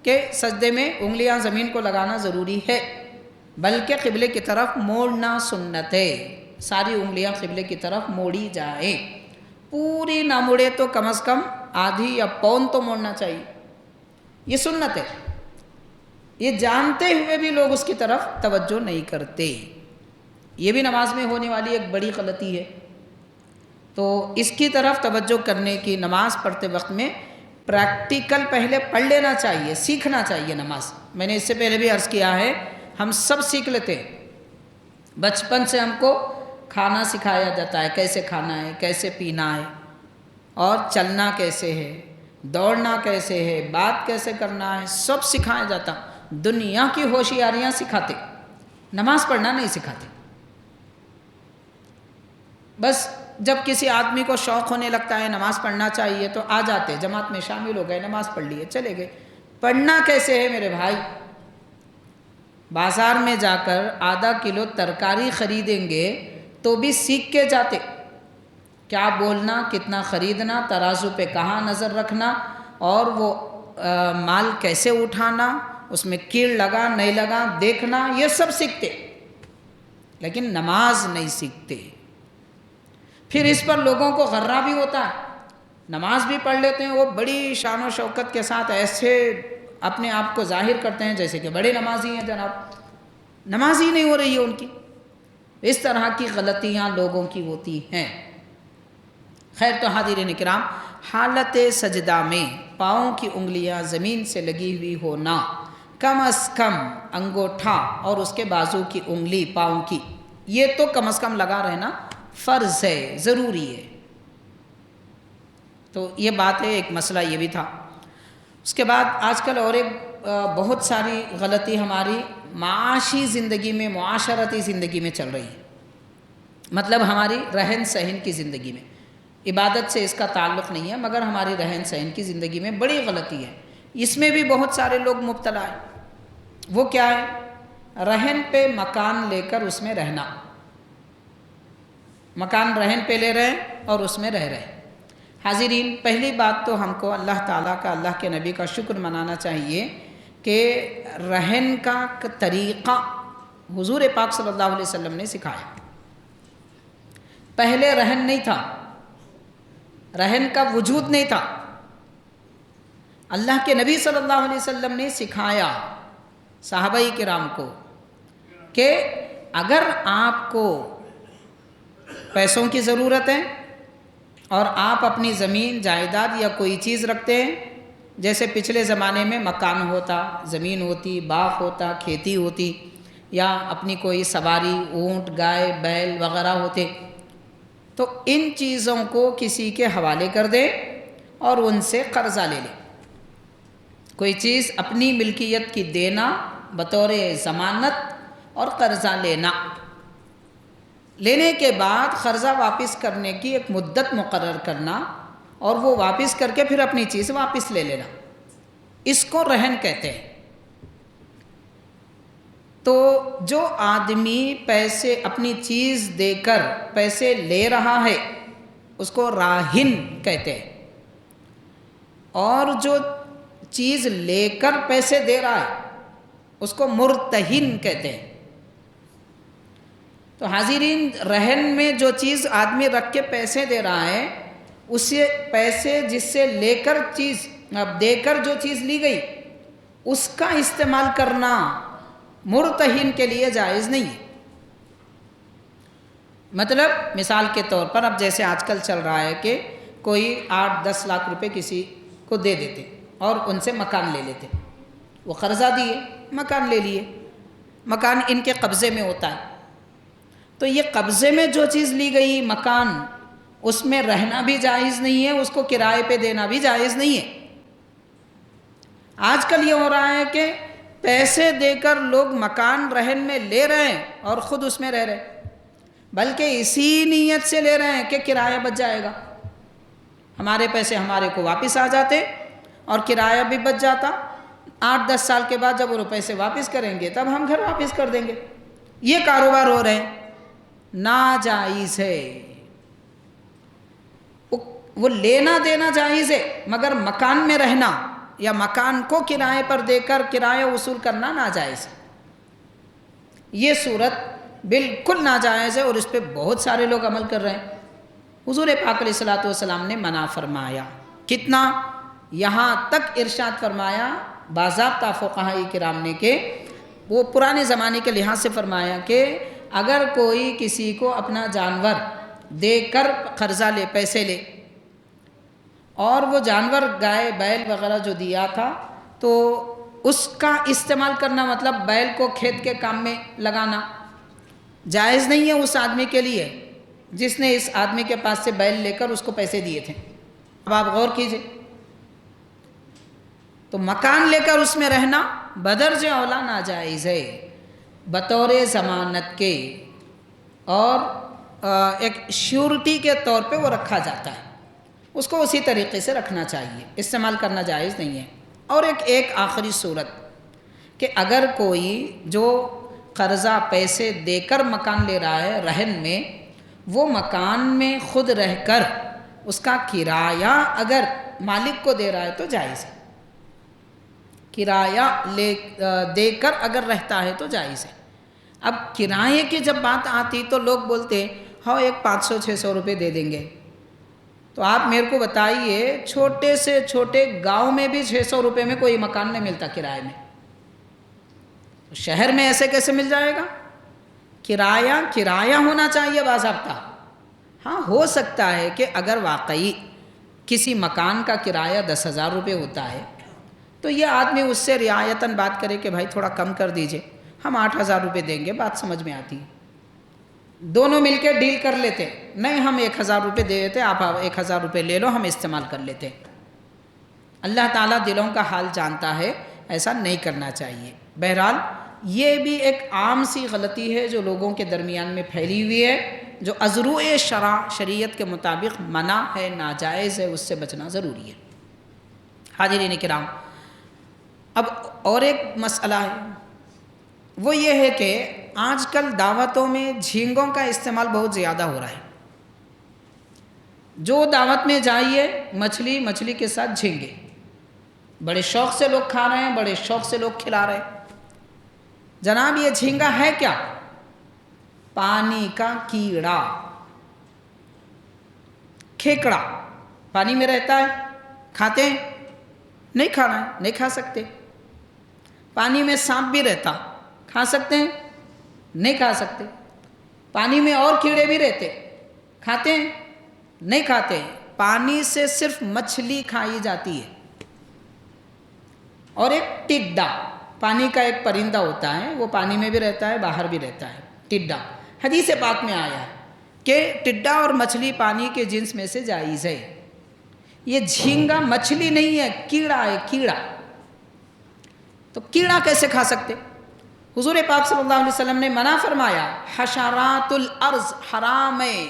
کہ سجدے میں انگلیاں زمین کو لگانا ضروری ہے، بلکہ قبلے کی طرف موڑنا سنت ہے، ساری انگلیاں قبلے کی طرف موڑی جائیں، پوری نہ موڑے تو کم از کم آدھی یا پون تو موڑنا چاہیے، یہ سنت ہے۔ یہ جانتے ہوئے بھی لوگ اس کی طرف توجہ نہیں کرتے، یہ بھی نماز میں ہونے والی ایک بڑی غلطی ہے۔ تو اس کی طرف توجہ کرنے کی، نماز پڑھتے وقت میں پریکٹیکل پہلے پڑھ لینا چاہیے، سیکھنا چاہیے نماز۔ میں نے اس سے پہلے بھی عرض کیا ہے، ہم سب سیکھ لیتے ہیں، بچپن سے ہم کو کھانا سکھایا جاتا ہے، کیسے کھانا ہے، کیسے پینا ہے، اور چلنا کیسے ہے، دوڑنا کیسے ہے، بات کیسے کرنا ہے، سب سکھایا جاتا۔ دنیا کی ہوشیاریاں سکھاتے، نماز پڑھنا نہیں سکھاتے۔ بس جب کسی آدمی کو شوق ہونے لگتا ہے نماز پڑھنا چاہیے تو آ جاتے، جماعت میں شامل ہو گئے، نماز پڑھ لیے، چلے گئے۔ پڑھنا کیسے ہے میرے بھائی؟ بازار میں جا کر آدھا کلو ترکاری خریدیں گے تو بھی سیکھ کے جاتے، کیا بولنا، کتنا خریدنا، ترازو پہ کہاں نظر رکھنا، اور وہ مال کیسے اٹھانا، اس میں کیڑ لگا نہیں لگا دیکھنا، یہ سب سیکھتے، لیکن نماز نہیں سیکھتے۔ پھر اس پر لوگوں کو غرہ بھی ہوتا ہے، نماز بھی پڑھ لیتے ہیں، وہ بڑی شان و شوکت کے ساتھ ایسے اپنے آپ کو ظاہر کرتے ہیں جیسے کہ بڑے نمازی ہیں جناب، نماز ہی نہیں ہو رہی ہے ان کی۔ اس طرح کی غلطیاں لوگوں کی ہوتی ہیں۔ خیر تو حاضرین کرام، حالت سجدہ میں پاؤں کی انگلیاں زمین سے لگی ہوئی ہونا، کم از کم انگوٹھا اور اس کے بازو کی انگلی پاؤں کی، یہ تو کم از کم لگا رہنا فرض ہے، ضروری ہے۔ تو یہ بات ہے، ایک مسئلہ یہ بھی تھا۔ اس کے بعد آج کل اور ایک بہت ساری غلطی ہماری معاشی زندگی میں، معاشرتی زندگی میں چل رہی ہے، مطلب ہماری رہن سہن کی زندگی میں۔ عبادت سے اس کا تعلق نہیں ہے، مگر ہماری رہن سہن کی زندگی میں بڑی غلطی ہے، اس میں بھی بہت سارے لوگ مبتلا ہیں۔ وہ کیا ہے؟ رہن پہ مکان لے کر اس میں رہنا، مکان رہن پہ لے رہے ہیں اور اس میں رہ رہے ہیں۔ حاضرین، پہلی بات تو ہم کو اللہ تعالیٰ کا، اللہ کے نبی کا شکر منانا چاہیے کہ رہن کا طریقہ حضور پاک صلی اللہ علیہ وسلم نے سکھایا۔ پہلے رہن نہیں تھا، رہن کا وجود نہیں تھا، اللہ کے نبی صلی اللہ علیہ وسلم نے سکھایا صحابہ کرام کو کہ اگر آپ کو پیسوں کی ضرورت ہے اور آپ اپنی زمین جائیداد یا کوئی چیز رکھتے ہیں، جیسے پچھلے زمانے میں مکان ہوتا، زمین ہوتی، باغ ہوتا، کھیتی ہوتی، یا اپنی کوئی سواری، اونٹ، گائے، بیل وغیرہ ہوتے، تو ان چیزوں کو کسی کے حوالے کر دے اور ان سے قرضہ لے لے۔ کوئی چیز اپنی ملکیت کی دینا بطور ضمانت اور قرضہ لینا، لینے کے بعد قرضہ واپس کرنے کی ایک مدت مقرر کرنا اور وہ واپس کر کے پھر اپنی چیز واپس لے لینا، اس کو رہن کہتے ہیں۔ تو جو آدمی پیسے اپنی چیز دے کر پیسے لے رہا ہے اس کو راہن کہتے ہیں، اور جو چیز لے کر پیسے دے رہا ہے اس کو مرتہن کہتے ہیں۔ تو حاضرین، رہن میں جو چیز آدمی رکھ کے پیسے دے رہا ہے، اسے پیسے جس سے لے کر چیز دے کر جو چیز لی گئی اس کا استعمال کرنا مرتہن کے لیے جائز نہیں ہے۔ مطلب مثال کے طور پر اب جیسے آج کل چل رہا ہے کہ کوئی 8-10 لاکھ روپے کسی کو دے دیتے اور ان سے مکان لے لیتے، وہ قرضہ دیے، مکان لے لیے، مکان ان کے قبضے میں ہوتا ہے، تو یہ قبضے میں جو چیز لی گئی مکان، اس میں رہنا بھی جائز نہیں ہے، اس کو کرائے پہ دینا بھی جائز نہیں ہے۔ آج کل یہ ہو رہا ہے کہ پیسے دے کر لوگ مکان رہن میں لے رہے ہیں اور خود اس میں رہ رہے ہیں، بلکہ اسی نیت سے لے رہے ہیں کہ کرایہ بچ جائے گا، ہمارے پیسے ہمارے کو واپس آ جاتے اور کرایہ بھی بچ جاتا، 8-10 سال کے بعد جب وہ پیسے واپس کریں گے تب ہم گھر واپس کر دیں گے۔ یہ کاروبار ہو رہے ہیں، ناجائز ہے۔ وہ لینا دینا جائز ہے، مگر مکان میں رہنا یا مکان کو کرائے پر دے کر کرایہ وصول کرنا ناجائز ہے۔ یہ صورت بالکل ناجائز ہے اور اس پہ بہت سارے لوگ عمل کر رہے ہیں۔ حضور پاک علیہ الصلوۃ والسلام نے منع فرمایا، کتنا؟ یہاں تک ارشاد فرمایا باضابطہ فقہاء کرام نے کہ وہ پرانے زمانے کے لحاظ سے فرمایا کہ اگر کوئی کسی کو اپنا جانور دے کر قرضہ لے، پیسے لے، اور وہ جانور گائے بیل وغیرہ جو دیا تھا تو اس کا استعمال کرنا، مطلب بیل کو کھیت کے کام میں لگانا جائز نہیں ہے اس آدمی کے لیے جس نے اس آدمی کے پاس سے بیل لے کر اس کو پیسے دیے تھے۔ اب آپ غور کیجئے، تو مکان لے کر اس میں رہنا بدرجہ اولا ناجائز ہے بطور ضمانت کے، اور ایک شیورٹی کے طور پہ وہ رکھا جاتا ہے، اس کو اسی طریقے سے رکھنا چاہیے، استعمال کرنا جائز نہیں ہے۔ اور ایک آخری صورت کہ اگر کوئی جو قرضہ پیسے دے کر مکان لے رہا ہے رہن میں، وہ مکان میں خود رہ کر اس کا کرایہ اگر مالک کو دے رہا ہے تو جائز ہے، کرایہ دے کر اگر رہتا ہے تو جائز ہے۔ اب کرائے کی جب بات آتی تو لوگ بولتے ہاں ایک 500-600 روپے دے دیں گے، تو آپ میرے کو بتائیے چھوٹے سے چھوٹے گاؤں میں بھی 600 روپے میں کوئی مکان نہیں ملتا کرائے میں، شہر میں ایسے کیسے مل جائے گا؟ کرایہ ہونا چاہیے باضابطہ۔ ہاں ہو سکتا ہے کہ اگر واقعی کسی مکان کا کرایہ 10,000 روپے ہوتا ہے تو یہ آدمی اس سے رعایتاً بات کرے کہ بھائی تھوڑا کم کر دیجئے، ہم 8,000 روپے دیں گے، بات سمجھ میں آتی ہے، دونوں مل کے ڈیل کر لیتے، نہیں ہم 1,000 روپے دے دیتے، آپ 1,000 روپے لے لو، ہم استعمال کر لیتے۔ اللہ تعالیٰ دلوں کا حال جانتا ہے، ایسا نہیں کرنا چاہیے۔ بہرحال یہ بھی ایک عام سی غلطی ہے جو لوگوں کے درمیان میں پھیلی ہوئی ہے، جو ازروع شریعت کے مطابق منع ہے، ناجائز ہے، اس سے بچنا ضروری ہے۔ حاضرین کرام، اب اور ایک مسئلہ ہے، وہ یہ ہے کہ آج کل دعوتوں میں جھینگوں کا استعمال بہت زیادہ ہو رہا ہے۔ جو دعوت میں جائیے مچھلی کے ساتھ جھینگے، بڑے شوق سے لوگ کھا رہے ہیں، بڑے شوق سے لوگ کھلا رہے ہیں۔ جناب یہ جھینگا ہے کیا؟ پانی کا کیڑا، کھیکڑا، پانی میں رہتا ہے، کھاتے ہیں؟ نہیں کھانا ہے، نہیں کھا سکتے۔ پانی میں سانپ بھی رہتا، کھا سکتے ہیں؟ نہیں کھا سکتے۔ پانی میں اور کیڑے بھی رہتے، کھاتے ہیں؟ نہیں کھاتے ہیں۔ پانی سے صرف مچھلی کھائی جاتی ہے۔ اور ایک ٹڈا، پانی کا ایک پرندہ ہوتا ہے، وہ پانی میں بھی رہتا ہے، باہر بھی رہتا ہے، ٹڈا۔ حدیث پاک میں آیا ہے کہ ٹڈا اور مچھلی پانی کے جنس میں سے جائز ہے۔ یہ جھینگا مچھلی نہیں ہے، کیڑا ہے، کیڑا۔ تو کیڑا کیسے کھا سکتے؟ حضور پاک صلی اللہ علیہ وسلم نے منع فرمایا، حشرات الارض حرام ہے۔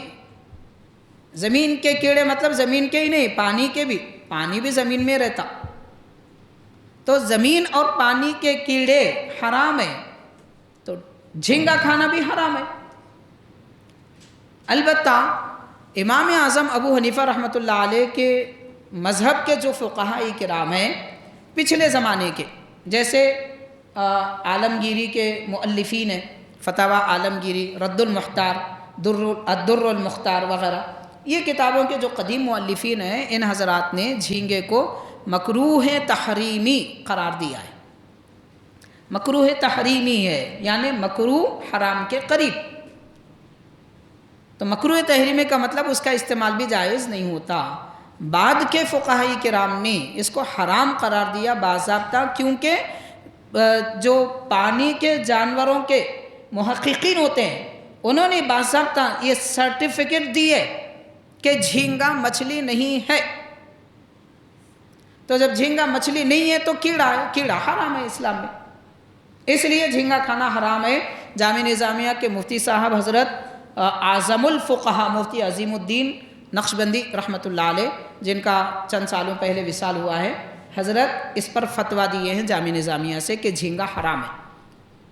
زمین کے کیڑے مطلب زمین کے ہی نہیں، پانی کے بھی، پانی بھی زمین میں رہتا، تو زمین اور پانی کے کیڑے حرام ہیں، تو جھینگا کھانا بھی حرام ہے۔ البتہ امام اعظم ابو حنیفہ رحمۃ اللہ علیہ کے مذہب کے جو فقہاء کرام ہیں پچھلے زمانے کے، جیسے عالمگیری کے مؤلفین ہیں، فتاوی عالمگیری، رد المختار، الدر المختار وغیرہ، یہ کتابوں کے جو قدیم مؤلفین ہیں، ان حضرات نے جھینگے کو مکروہ تحریمی قرار دیا ہے۔ مکروہ تحریمی ہے، یعنی مکروہ حرام کے قریب۔ تو مکروہ تحریمی کا مطلب اس کا استعمال بھی جائز نہیں ہوتا۔ بعد کے فقہاء کرام نے اس کو حرام قرار دیا باضابطہ، کیونکہ جو پانی کے جانوروں کے محققین ہوتے ہیں انہوں نے باضابطہ یہ سرٹیفکیٹ دی ہے کہ جھینگا مچھلی نہیں ہے۔ تو جب جھینگا مچھلی نہیں ہے تو کیڑا ہے، کیڑا حرام ہے اسلام میں، اس لیے جھینگا کھانا حرام ہے۔ جامع نظامیہ کے مفتی صاحب حضرت اعظم الفقہا مفتی عظیم الدین نقشبندی رحمۃ اللہ علیہ، جن کا چند سالوں پہلے وصال ہوا ہے، حضرت اس پر فتویٰ دیے ہیں جامع نظامیہ سے کہ جھینگا حرام ہے۔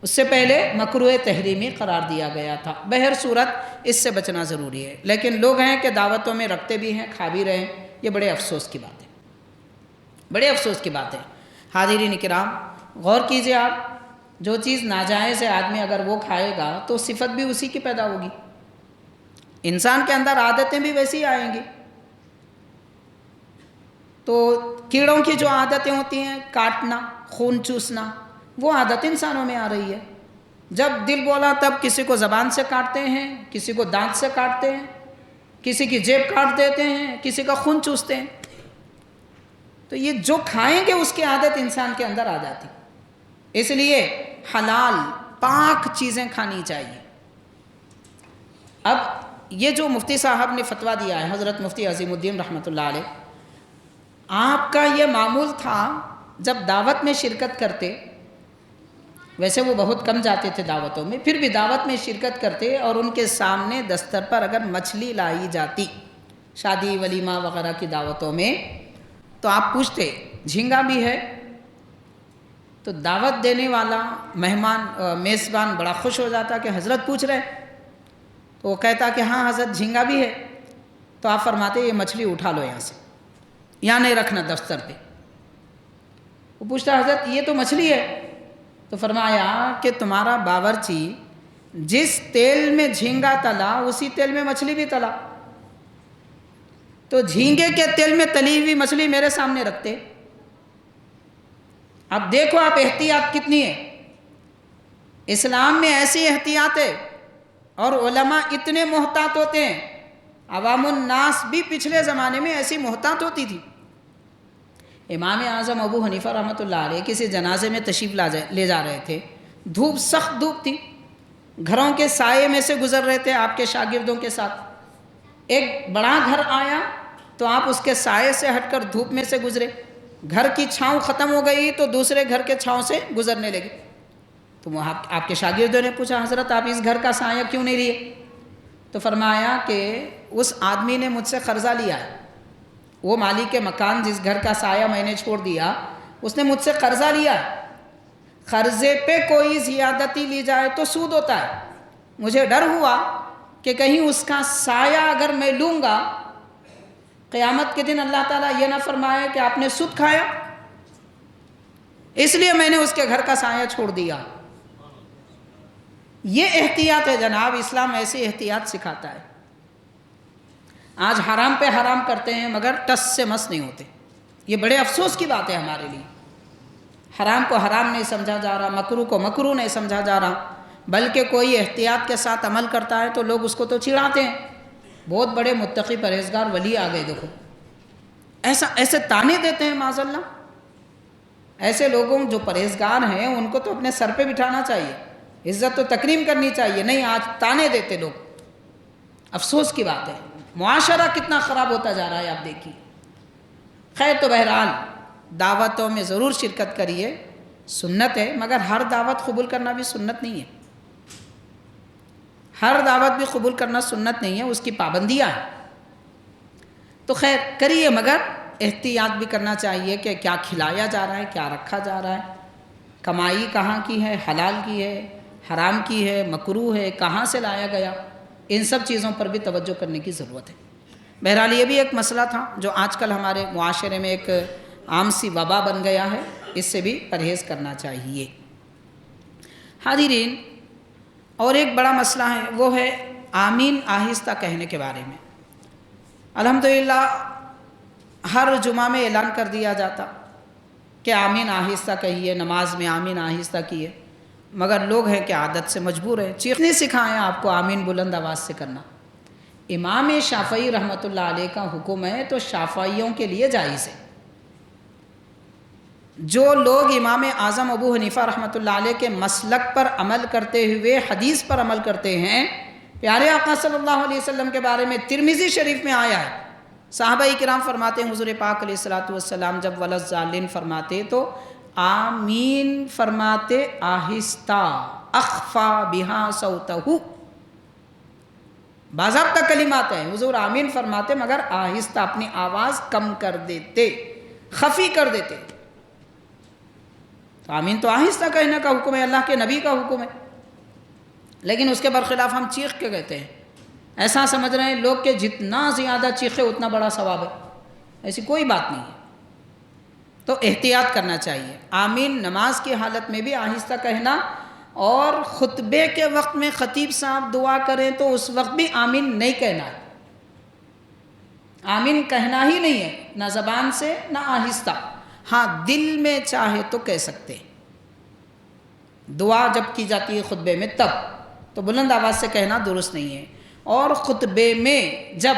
اس سے پہلے مکروہ تحریمی قرار دیا گیا تھا۔ بہر صورت اس سے بچنا ضروری ہے، لیکن لوگ ہیں کہ دعوتوں میں رکھتے بھی ہیں، کھا بھی رہے ہیں، یہ بڑے افسوس کی بات ہے، بڑے افسوس کی بات ہے۔ حاضرین کرام، غور کیجئے آپ، جو چیز ناجائز ہے آدمی اگر وہ کھائے گا تو صفت بھی اسی کی پیدا ہوگی، انسان کے اندر عادتیں بھی ویسی آئیں گی۔ تو کیڑوں کی جو عادتیں ہوتی ہیں، کاٹنا، خون چوسنا، وہ عادت انسانوں میں آ رہی ہے۔ جب دل بولا تب کسی کو زبان سے کاٹتے ہیں، کسی کو دانت سے کاٹتے ہیں، کسی کی جیب کاٹ دیتے ہیں، کسی کا خون چوستے ہیں۔ تو یہ جو کھائیں گے اس کی عادت انسان کے اندر آ جاتی، اس لیے حلال پاک چیزیں کھانی چاہیے۔ اب یہ جو مفتی صاحب نے فتویٰ دیا ہے، حضرت مفتی عظیم الدین رحمۃ اللہ علیہ، آپ کا یہ معمول تھا جب دعوت میں شرکت کرتے، ویسے وہ بہت کم جاتے تھے دعوتوں میں، پھر بھی دعوت میں شرکت کرتے اور ان کے سامنے دستر پر اگر مچھلی لائی جاتی شادی ولیمہ وغیرہ کی دعوتوں میں، تو آپ پوچھتے جھینگا بھی ہے؟ تو دعوت دینے والا مہمان میزبان بڑا خوش ہو جاتا کہ حضرت پوچھ رہے، تو وہ کہتا کہ ہاں حضرت جھینگا بھی ہے۔ تو آپ فرماتے یہ مچھلی اٹھا لو یہاں سے، یہاں نہیں رکھنا دفتر پہ۔ وہ پوچھتا حضرت یہ تو مچھلی ہے. تو فرمایا کہ تمہارا باورچی جس تیل میں جھینگا تلا اسی تیل میں مچھلی بھی تلا، تو جھینگے کے تیل میں تلی ہوئی مچھلی میرے سامنے رکھتے. اب دیکھو آپ احتیاط کتنی ہے. اسلام میں ایسی احتیاط ہے اور علماء اتنے محتاط ہوتے ہیں. عوام الناس بھی پچھلے زمانے میں ایسی محتاط ہوتی تھی. امام اعظم ابو حنیفہ رحمۃ اللہ علیہ کسی جنازے میں تشریف لے جا رہے تھے. دھوپ، سخت دھوپ تھی. گھروں کے سائے میں سے گزر رہے تھے آپ کے شاگردوں کے ساتھ. ایک بڑا گھر آیا تو آپ اس کے سائے سے ہٹ کر دھوپ میں سے گزرے. گھر کی چھاؤں ختم ہو گئی تو دوسرے گھر کے چھاؤں سے گزرنے لگے. تو وہ آپ کے شاگردوں نے پوچھا حضرت آپ اس گھر کا سایہ کیوں نہیں لیے؟ تو فرمایا کہ اس آدمی نے مجھ سے قرضہ لیا ہے. وہ مالک مکان جس گھر کا سایہ میں نے چھوڑ دیا اس نے مجھ سے قرضہ لیا ہے. قرضے پہ کوئی زیادتی لی جائے تو سود ہوتا ہے. مجھے ڈر ہوا کہ کہیں اس کا سایہ اگر میں لوں گا قیامت کے دن اللہ تعالیٰ یہ نہ فرمائے کہ آپ نے سود کھایا، اس لیے میں نے اس کے گھر کا سایہ چھوڑ دیا. یہ احتیاط ہے جناب. اسلام ایسی احتیاط سکھاتا ہے. آج حرام پہ حرام کرتے ہیں مگر ٹس سے مس نہیں ہوتے. یہ بڑے افسوس کی بات ہے ہمارے لیے. حرام کو حرام نہیں سمجھا جا رہا، مکروہ کو مکروہ نہیں سمجھا جا رہا، بلکہ کوئی احتیاط کے ساتھ عمل کرتا ہے تو لوگ اس کو تو چڑھاتے ہیں. بہت بڑے متقی پرہیزگار ولی آ گئے دیکھو، ایسے تانے دیتے ہیں معاذ اللہ. ایسے لوگوں جو پرہیزگار ہیں ان کو تو اپنے سر پہ بٹھانا چاہیے، عزت و تکریم کرنی چاہیے. نہیں، آج تانے دیتے لوگ. افسوس کی بات ہے. معاشرہ کتنا خراب ہوتا جا رہا ہے آپ دیکھیے. خیر، تو بہرحال دعوتوں میں ضرور شرکت کریے، سنت ہے، مگر ہر دعوت قبول کرنا بھی سنت نہیں ہے. ہر دعوت بھی قبول کرنا سنت نہیں ہے، اس کی پابندیاں ہیں. تو خیر کریے، مگر احتیاط بھی کرنا چاہیے کہ کیا کھلایا جا رہا ہے، کیا رکھا جا رہا ہے، کمائی کہاں کی ہے، حلال کی ہے، حرام کی ہے، مکروہ ہے، کہاں سے لایا گیا. ان سب چیزوں پر بھی توجہ کرنے کی ضرورت ہے. بہرحال یہ بھی ایک مسئلہ تھا جو آج کل ہمارے معاشرے میں ایک عام سی وبا بن گیا ہے. اس سے بھی پرہیز کرنا چاہیے. حاضرین، اور ایک بڑا مسئلہ ہے، وہ ہے آمین آہستہ کہنے کے بارے میں. الحمدللہ ہر جمعہ میں اعلان کر دیا جاتا کہ آمین آہستہ کہیے، نماز میں آمین آہستہ کیے، مگر لوگ ہیں کہ عادت سے مجبور ہیں. چیخنے سکھائیں آپ کو آمین بلند آواز سے کرنا. امام شافعی رحمۃ اللہ علیہ کا حکم ہے تو شافعیوں کے لیے جائز ہے. جو لوگ امام اعظم ابو حنیفہ رحمۃ اللہ علیہ کے مسلک پر عمل کرتے ہوئے حدیث پر عمل کرتے ہیں، پیارے آقا صلی اللہ علیہ وسلم کے بارے میں ترمذی شریف میں آیا ہے، صحابہ کرام فرماتے ہیں حضور پاک علیہ الصلوۃ والسلام جب ولضالین فرماتے تو آمین فرماتے آہستہ، اخفا بہا صوتہ. باضابطہ کلمات ہیں، حضور آمین فرماتے مگر آہستہ، اپنی آواز کم کر دیتے، خفی کر دیتے. تو آمین تو آہستہ کہنے کا حکم ہے، اللہ کے نبی کا حکم ہے، لیکن اس کے برخلاف ہم چیخ کے کہتے ہیں. ایسا سمجھ رہے ہیں لوگ کہ جتنا زیادہ چیخے اتنا بڑا ثواب ہے. ایسی کوئی بات نہیں ہے. تو احتیاط کرنا چاہیے. آمین نماز کی حالت میں بھی آہستہ کہنا، اور خطبے کے وقت میں خطیب صاحب دعا کریں تو اس وقت بھی آمین نہیں کہنا ہے. آمین کہنا ہی نہیں ہے، نہ زبان سے نہ آہستہ. ہاں دل میں چاہے تو کہہ سکتے. دعا جب کی جاتی ہے خطبے میں تب تو بلند آواز سے کہنا درست نہیں ہے. اور خطبے میں جب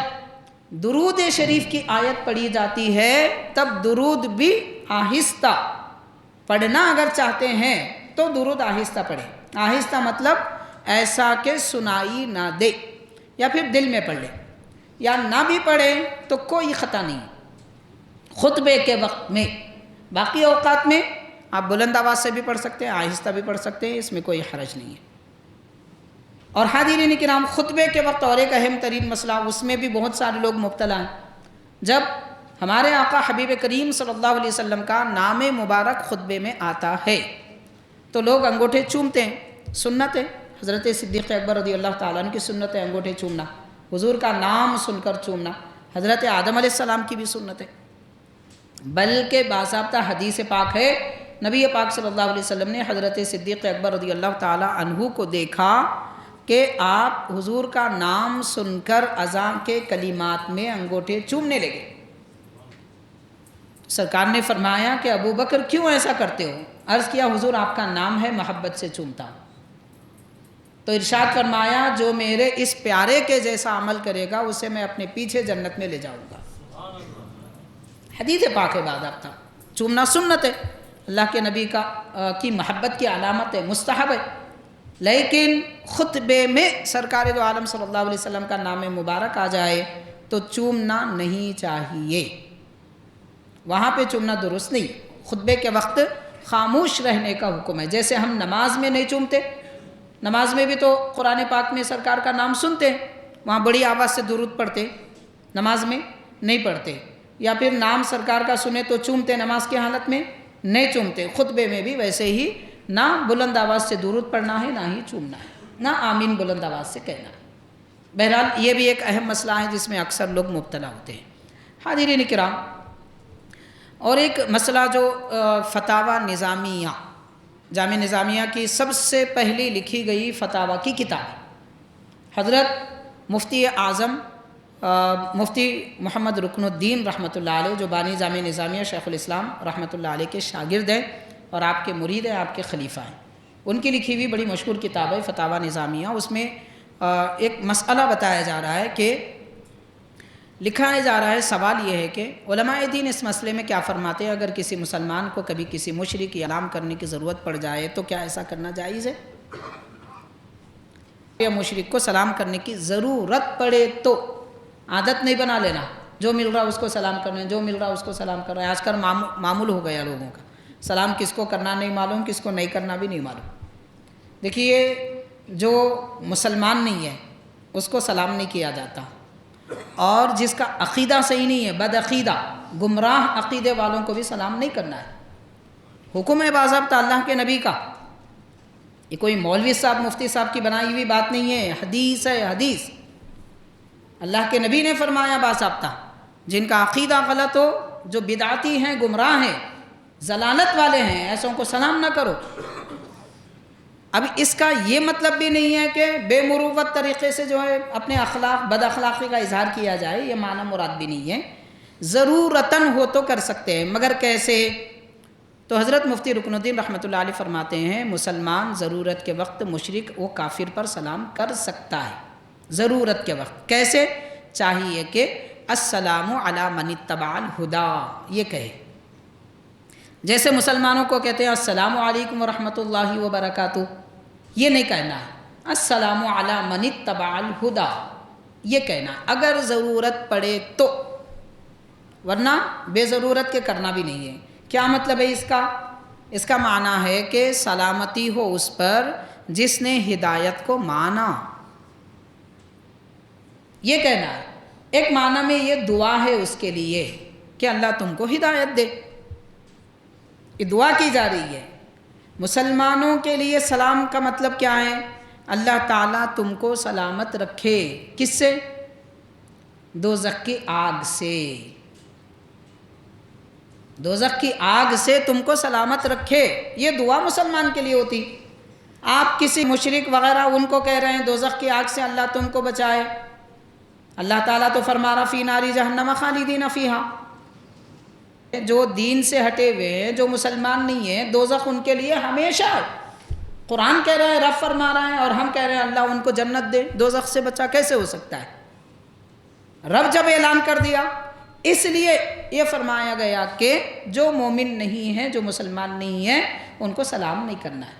درود شریف کی آیت پڑھی جاتی ہے تب درود بھی آہستہ پڑھنا. اگر چاہتے ہیں تو درود آہستہ پڑھیں. آہستہ مطلب ایسا کہ سنائی نہ دے، یا پھر دل میں پڑھ لیں، یا نہ بھی پڑھیں تو کوئی خطا نہیں خطبے کے وقت میں. باقی اوقات میں آپ بلند آواز سے بھی پڑھ سکتے ہیں، آہستہ بھی پڑھ سکتے ہیں، اس میں کوئی حرج نہیں ہے. اور حاضرین کرام، خطبے کے وقت اور ایک اہم ترین مسئلہ، اس میں بھی بہت سارے لوگ مبتلا ہیں. جب ہمارے آقا حبیب کریم صلی اللہ علیہ وسلم کا نام مبارک خطبے میں آتا ہے تو لوگ انگوٹھے چومتے ہیں. سنت ہے، حضرت صدیق اکبر رضی اللہ تعالیٰ عنہ کی سنت ہے انگوٹھے چومنا، حضور کا نام سن کر چومنا. حضرت آدم علیہ السلام کی بھی سنت ہے. بلکہ باضابطہ حدیث پاک ہے، نبی پاک صلی اللہ علیہ وسلم نے حضرت صدیق اکبر رضی اللہ تعالی عنہ کو دیکھا کہ آپ حضور کا نام سن کر اذان کے کلمات میں انگوٹھے چومنے لگے۔ سرکار نے فرمایا کہ ابو بکر کیوں ایسا کرتے ہو؟ عرض کیا حضور آپ کا نام ہے، محبت سے چومتا ہوں۔ تو ارشاد فرمایا جو میرے اس پیارے کے جیسا عمل کرے گا اسے میں اپنے پیچھے جنت میں لے جاؤں گا۔ حدیث پاک ہے، باضابطہ چومنا سنت ہے، اللہ کے نبی کی محبت کی علامت ہے، مستحب ہے، لیکن خطبے میں سرکار دو عالم صلی اللہ علیہ وسلم کا نام مبارک آ جائے تو چومنا نہیں چاہیے، وہاں پہ چومنا درست نہیں۔ خطبے کے وقت خاموش رہنے کا حکم ہے، جیسے ہم نماز میں نہیں چومتے، نماز میں بھی تو قرآن پاک میں سرکار کا نام سنتے ہیں، وہاں بڑی آواز سے درود پڑھتے، نماز میں نہیں پڑھتے، یا پھر نام سرکار کا سنے تو چومتے، نماز کی حالت میں نہیں چومتے۔ خطبے میں بھی ویسے ہی نہ بلند آواز سے درود پڑھنا ہے، نہ ہی چومنا ہے، نہ آمین بلند آواز سے کہنا ہے۔ بہرحال یہ بھی ایک اہم مسئلہ ہے جس میں اکثر لوگ مبتلا ہوتے ہیں۔ حاضرین کرام، اور ایک مسئلہ جو فتاوی نظامیہ، جامع نظامیہ کی سب سے پہلی لکھی گئی فتاوی کی کتاب، حضرت مفتی اعظم مفتی محمد رکن الدین رحمۃ اللہ علیہ، جو بانی جامع نظامیہ شیخ الاسلام رحمۃ اللہ علیہ کے شاگرد ہیں اور آپ کے مرید ہیں، آپ کے خلیفہ ہیں، ان کی لکھی ہوئی بڑی مشہور کتاب ہے فتاوی نظامیہ۔ اس میں ایک مسئلہ بتایا جا رہا ہے کہ لکھا جا رہا ہے، سوال یہ ہے کہ علماء دین اس مسئلے میں کیا فرماتے ہیں؟ اگر کسی مسلمان کو کبھی کسی مشرک یا نام کرنے کی ضرورت پڑ جائے تو کیا ایسا کرنا جائز ہے؟ یا مشرک کو سلام کرنے کی ضرورت پڑے تو عادت نہیں بنا لینا، جو مل رہا اس کو سلام کرنا، جو مل رہا اس کو سلام کرنا ہے۔ آج کل معمول ہو گیا لوگوں کا، سلام کس کو کرنا نہیں معلوم، کس کو نہیں کرنا بھی نہیں معلوم۔ دیکھیے، جو مسلمان نہیں ہے اس کو سلام نہیں کیا جاتا، اور جس کا عقیدہ صحیح نہیں ہے، بد عقیدہ گمراہ عقیدے والوں کو بھی سلام نہیں کرنا ہے۔ حکم ہے باضابطہ اللہ کے نبی کا، یہ کوئی مولوی صاحب مفتی صاحب کی بنائی ہوئی بات نہیں ہے، حدیث ہے، حدیث۔ اللہ کے نبی نے فرمایا باضابطہ، جن کا عقیدہ غلط ہو، جو بدعتی ہیں، گمراہ ہیں، ضلالت والے ہیں، ایسوں کو سلام نہ کرو۔ اب اس کا یہ مطلب بھی نہیں ہے کہ بے مروت طریقے سے جو ہے اپنے اخلاق بد اخلاقی کا اظہار کیا جائے، یہ معنی مراد بھی نہیں ہے۔ ضرورتاً ہو تو کر سکتے ہیں، مگر کیسے؟ تو حضرت مفتی رکن الدین رحمۃ اللہ علیہ فرماتے ہیں مسلمان ضرورت کے وقت مشرک و کافر پر سلام کر سکتا ہے، ضرورت کے وقت۔ کیسے؟ چاہیے کہ السلام علی من اتبع الہدی، یہ کہے، جیسے مسلمانوں کو کہتے ہیں السلام علیکم ورحمۃ اللہ وبرکاتہ، یہ نہیں کہنا ہے، السلام علی من اتبع الہدی یہ کہنا ہے اگر ضرورت پڑے تو، ورنہ بے ضرورت کے کرنا بھی نہیں ہے۔ کیا مطلب ہے اس کا؟ اس کا معنی ہے کہ سلامتی ہو اس پر جس نے ہدایت کو مانا، یہ کہنا ہے۔ ایک معنی میں یہ دعا ہے اس کے لیے کہ اللہ تم کو ہدایت دے، یہ دعا کی جا رہی ہے۔ مسلمانوں کے لیے سلام کا مطلب کیا ہے؟ اللہ تعالیٰ تم کو سلامت رکھے، کس سے؟ دوزخ کی آگ سے، دوزخ کی آگ سے تم کو سلامت رکھے، یہ دعا مسلمان کے لیے ہوتی۔ آپ کسی مشرک وغیرہ ان کو کہہ رہے ہیں دوزخ کی آگ سے اللہ تم کو بچائے، اللہ تعالیٰ تو فرما رہا فی ناری جہنم خالدین فیہا۔ جو دین سے ہٹے ہوئے ہیں، جو مسلمان نہیں ہیں، دوزخ ان کے لیے ہمیشہ ہے۔ قرآن کہہ رہا ہے، رب فرما رہا ہے، اور ہم کہہ رہے ہیں اللہ ان کو جنت دے، دوزخ سے بچا کیسے ہو سکتا ہے؟ رب جب اعلان کر دیا، اس لیے یہ فرمایا گیا کہ جو مومن نہیں ہیں، جو مسلمان نہیں ہیں، ان کو سلام نہیں کرنا ہے۔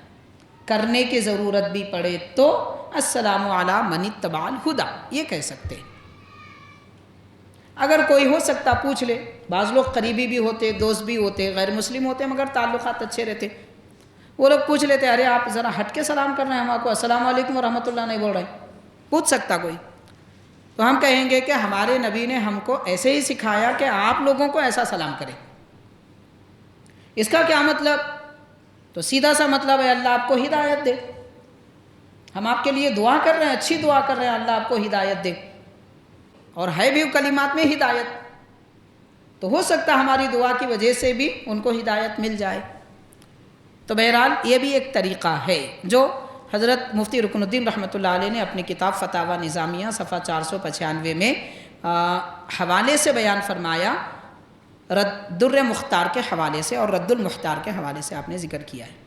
کرنے کی ضرورت بھی پڑے تو السلام علی من اتبع الہدی یہ کہہ سکتے ہیں۔ اگر کوئی ہو سکتا پوچھ لے، بعض لوگ قریبی بھی ہوتے، دوست بھی ہوتے، غیر مسلم ہوتے مگر تعلقات اچھے رہتے، وہ لوگ پوچھ لیتے ارے آپ ذرا ہٹ کے سلام کر رہے ہیں، ہم آپ کو السلام علیکم ورحمۃ اللہ نہیں بول رہے، پوچھ سکتا کوئی؟ تو ہم کہیں گے کہ ہمارے نبی نے ہم کو ایسے ہی سکھایا کہ آپ لوگوں کو ایسا سلام کریں۔ اس کا کیا مطلب؟ تو سیدھا سا مطلب ہے اللہ آپ کو ہدایت دے، ہم آپ کے لیے دعا کر رہے ہیں، اچھی دعا کر رہے ہیں، اللہ آپ کو ہدایت دے، اور ہے بھی کلمات میں ہدایت۔ تو ہو سکتا ہماری دعا کی وجہ سے بھی ان کو ہدایت مل جائے۔ تو بہرحال یہ بھی ایک طریقہ ہے جو حضرت مفتی رکن الدین رحمۃ اللہ علیہ نے اپنی کتاب فتاوی نظامیہ صفحہ 495 میں حوالے سے بیان فرمایا، در مختار کے حوالے سے اور رد المختار کے حوالے سے آپ نے ذکر کیا ہے۔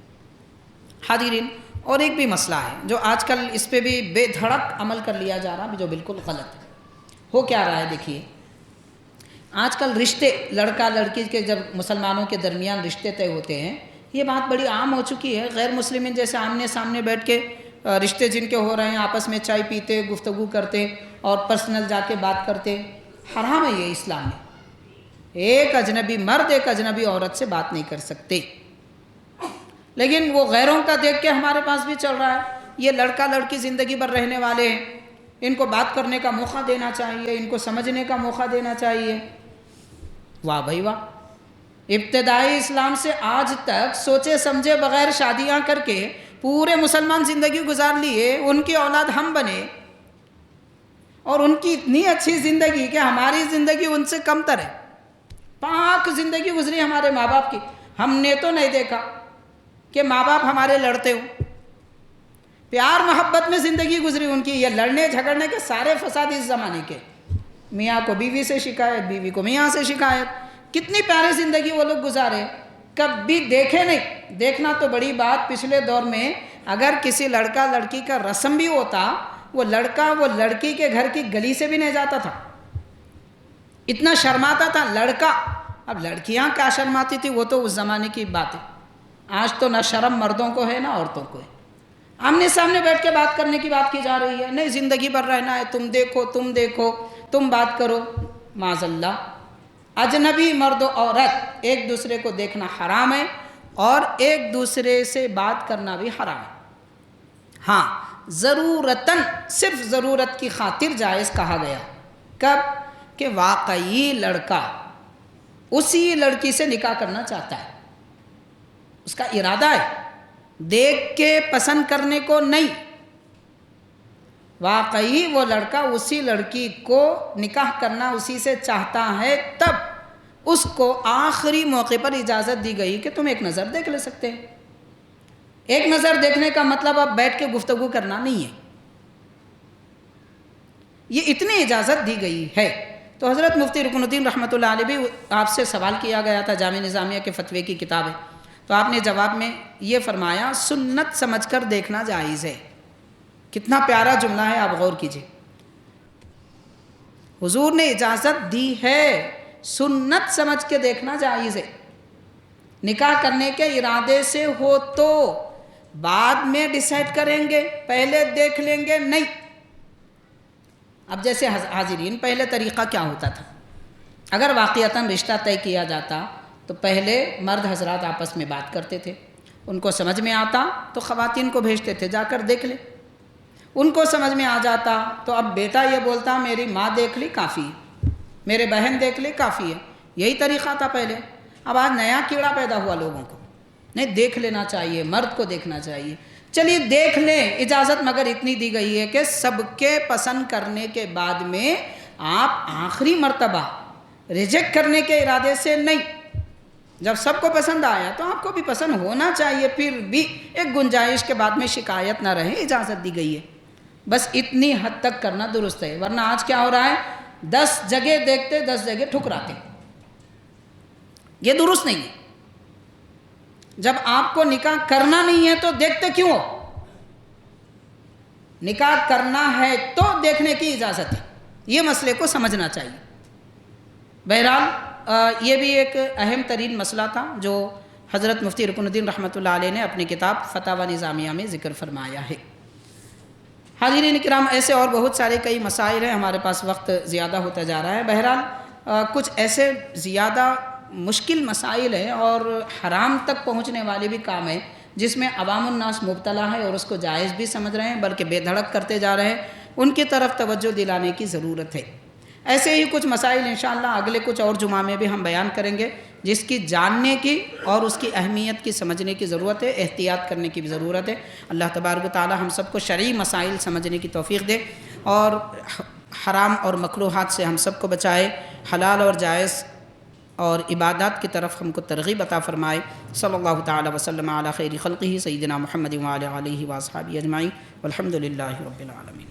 حاضرین، اور ایک بھی مسئلہ ہے جو آج کل اس پہ بھی بے دھڑک عمل کر لیا جا رہا ہے، جو بالکل غلط ہے۔ ہو کیا رہا ہے؟ دیکھیے، آج کل رشتے لڑکا لڑکی کے جب مسلمانوں کے درمیان رشتے طے ہوتے ہیں، یہ بات بڑی عام ہو چکی ہے۔ غیر مسلمین جیسے آمنے سامنے بیٹھ کے رشتے جن کے ہو رہے ہیں آپس میں چائے پیتے، گفتگو کرتے اور پرسنل جا کے بات کرتے، حرام ہے یہ اسلام میں۔ ایک اجنبی مرد ایک اجنبی عورت سے بات نہیں کر سکتے، لیکن وہ غیروں کا دیکھ کے ہمارے پاس بھی چل رہا ہے۔ یہ لڑکا لڑکی زندگی بھر رہنے والے ہیں، ان کو بات کرنے کا موقع دینا چاہیے، ان کو سمجھنے کا موقع دینا چاہیے۔ واہ بھائی واہ! ابتدائی اسلام سے آج تک سوچے سمجھے بغیر شادیاں کر کے پورے مسلمان زندگی گزار لیے، ان کی اولاد ہم بنے، اور ان کی اتنی اچھی زندگی کہ ہماری زندگی ان سے کم تر ہے۔ پاک زندگی گزری ہمارے ماں باپ کی، ہم نے تو نہیں دیکھا کہ ماں باپ ہمارے لڑتے ہوں۔ پیار محبت میں زندگی گزری ان کی۔ یہ لڑنے جھگڑنے کے سارے فساد اس زمانے کے، میاں کو بیوی سے شکایت، بیوی کو میاں سے شکایت، کتنی پیاری زندگی وہ لوگ گزارے، کبھی دیکھے نہیں۔ دیکھنا تو بڑی بات، پچھلے دور میں اگر کسی لڑکا لڑکی کا رسم بھی ہوتا، وہ لڑکا وہ لڑکی کے گھر کی گلی سے بھی نہیں جاتا تھا، اتنا شرماتا تھا لڑکا۔ اب لڑکیاں کیا شرماتی تھی، وہ تو اس زمانے کی بات ہے۔ آج تو نہ شرم مردوں کو ہے نہ عورتوں کو ہے۔ آمنے سامنے بیٹھ کے بات کرنے کی بات کی جا رہی ہے، نہیں زندگی بھر رہنا ہے، تم دیکھو تم بات کرو۔ معاذ اللہ، اجنبی مرد و عورت ایک دوسرے کو دیکھنا حرام ہے، اور ایک دوسرے سے بات کرنا بھی حرام ہے۔ ہاں، ضرورتاً، صرف ضرورت کی خاطر جائز کہا گیا۔ کب؟ کہ واقعی لڑکا اسی لڑکی سے نکاح کرنا چاہتا ہے، اس کا ارادہ ہے، دیکھ کے پسند کرنے کو نہیں، واقعی وہ لڑکا اسی لڑکی کو نکاح کرنا اسی سے چاہتا ہے، تب اس کو آخری موقع پر اجازت دی گئی کہ تم ایک نظر دیکھ لے سکتے ہیں۔ ایک نظر دیکھنے کا مطلب اب بیٹھ کے گفتگو کرنا نہیں ہے، یہ اتنی اجازت دی گئی ہے۔ تو حضرت مفتی رکن الدین رحمۃ اللہ علیہ بھی آپ سے سوال کیا گیا تھا، جامع نظامیہ کے فتوے کی کتاب ہے، تو آپ نے جواب میں یہ فرمایا، سنت سمجھ کر دیکھنا جائز ہے۔ کتنا پیارا جملہ ہے، آپ غور کیجئے۔ حضور نے اجازت دی ہے، سنت سمجھ کے دیکھنا جائز ہے۔ نکاح کرنے کے ارادے سے ہو تو بعد میں ڈیسائیڈ کریں گے، پہلے دیکھ لیں گے نہیں۔ اب جیسے حاضرین، پہلے طریقہ کیا ہوتا تھا؟ اگر واقعتاً رشتہ طے کیا جاتا تو پہلے مرد حضرات آپس میں بات کرتے تھے، ان کو سمجھ میں آتا تو خواتین کو بھیجتے تھے، جا کر دیکھ لے۔ ان کو سمجھ میں آ جاتا تو اب بیٹا یہ بولتا میری ماں دیکھ لی کافی ہے، میرے بہن دیکھ لی کافی ہے، یہی طریقہ تھا پہلے۔ اب آج نیا کیڑا پیدا ہوا لوگوں کو، نہیں دیکھ لینا چاہیے، مرد کو دیکھنا چاہیے۔ چلیے دیکھ لیں، اجازت مگر اتنی دی گئی ہے کہ سب کے پسند کرنے کے بعد میں آپ آخری مرتبہ ریجیکٹ کرنے کے ارادے سے نہیں۔ جب سب کو پسند آیا تو آپ کو بھی پسند ہونا چاہیے، پھر بھی ایک گنجائش کے بعد میں شکایت نہ رہے، اجازت دی گئی ہے۔ بس اتنی حد تک کرنا درست ہے، ورنہ آج کیا ہو رہا ہے، 10 جگہ دیکھتے 10 جگہ ٹھکراتے، یہ درست نہیں ہے۔ جب آپ کو نکاح کرنا نہیں ہے تو دیکھتے کیوں ہو؟ نکاح کرنا ہے تو دیکھنے کی اجازت ہے، یہ مسئلے کو سمجھنا چاہیے۔ بہرحال یہ بھی ایک اہم ترین مسئلہ تھا جو حضرت مفتی رکن الدین رحمۃ اللہ علیہ نے اپنی کتاب فتاوی نظامیہ میں ذکر فرمایا ہے۔ حاضرین کرام، ایسے اور بہت سارے کئی مسائل ہیں، ہمارے پاس وقت زیادہ ہوتا جا رہا ہے۔ بہرحال کچھ ایسے زیادہ مشکل مسائل ہیں اور حرام تک پہنچنے والے بھی کام ہیں جس میں عوام الناس مبتلا ہے اور اس کو جائز بھی سمجھ رہے ہیں بلکہ بے دھڑک کرتے جا رہے ہیں، ان کی طرف توجہ دلانے کی ضرورت ہے۔ ایسے ہی کچھ مسائل انشاءاللہ اگلے کچھ اور جمعہ میں بھی ہم بیان کریں گے جس کی جاننے کی اور اس کی اہمیت کی سمجھنے کی ضرورت ہے، احتیاط کرنے کی بھی ضرورت ہے۔ اللہ تبارک و تعالی ہم سب کو شرعی مسائل سمجھنے کی توفیق دے اور حرام اور مکروہات سے ہم سب کو بچائے، حلال اور جائز اور عبادات کی طرف ہم کو ترغیب عطا فرمائے۔ صلی اللہ تعالی وسلم علی خیر خلقہ سیدنا محمد وعلی آلہ واصحابہ اجمعین والحمد للہ رب العالمین۔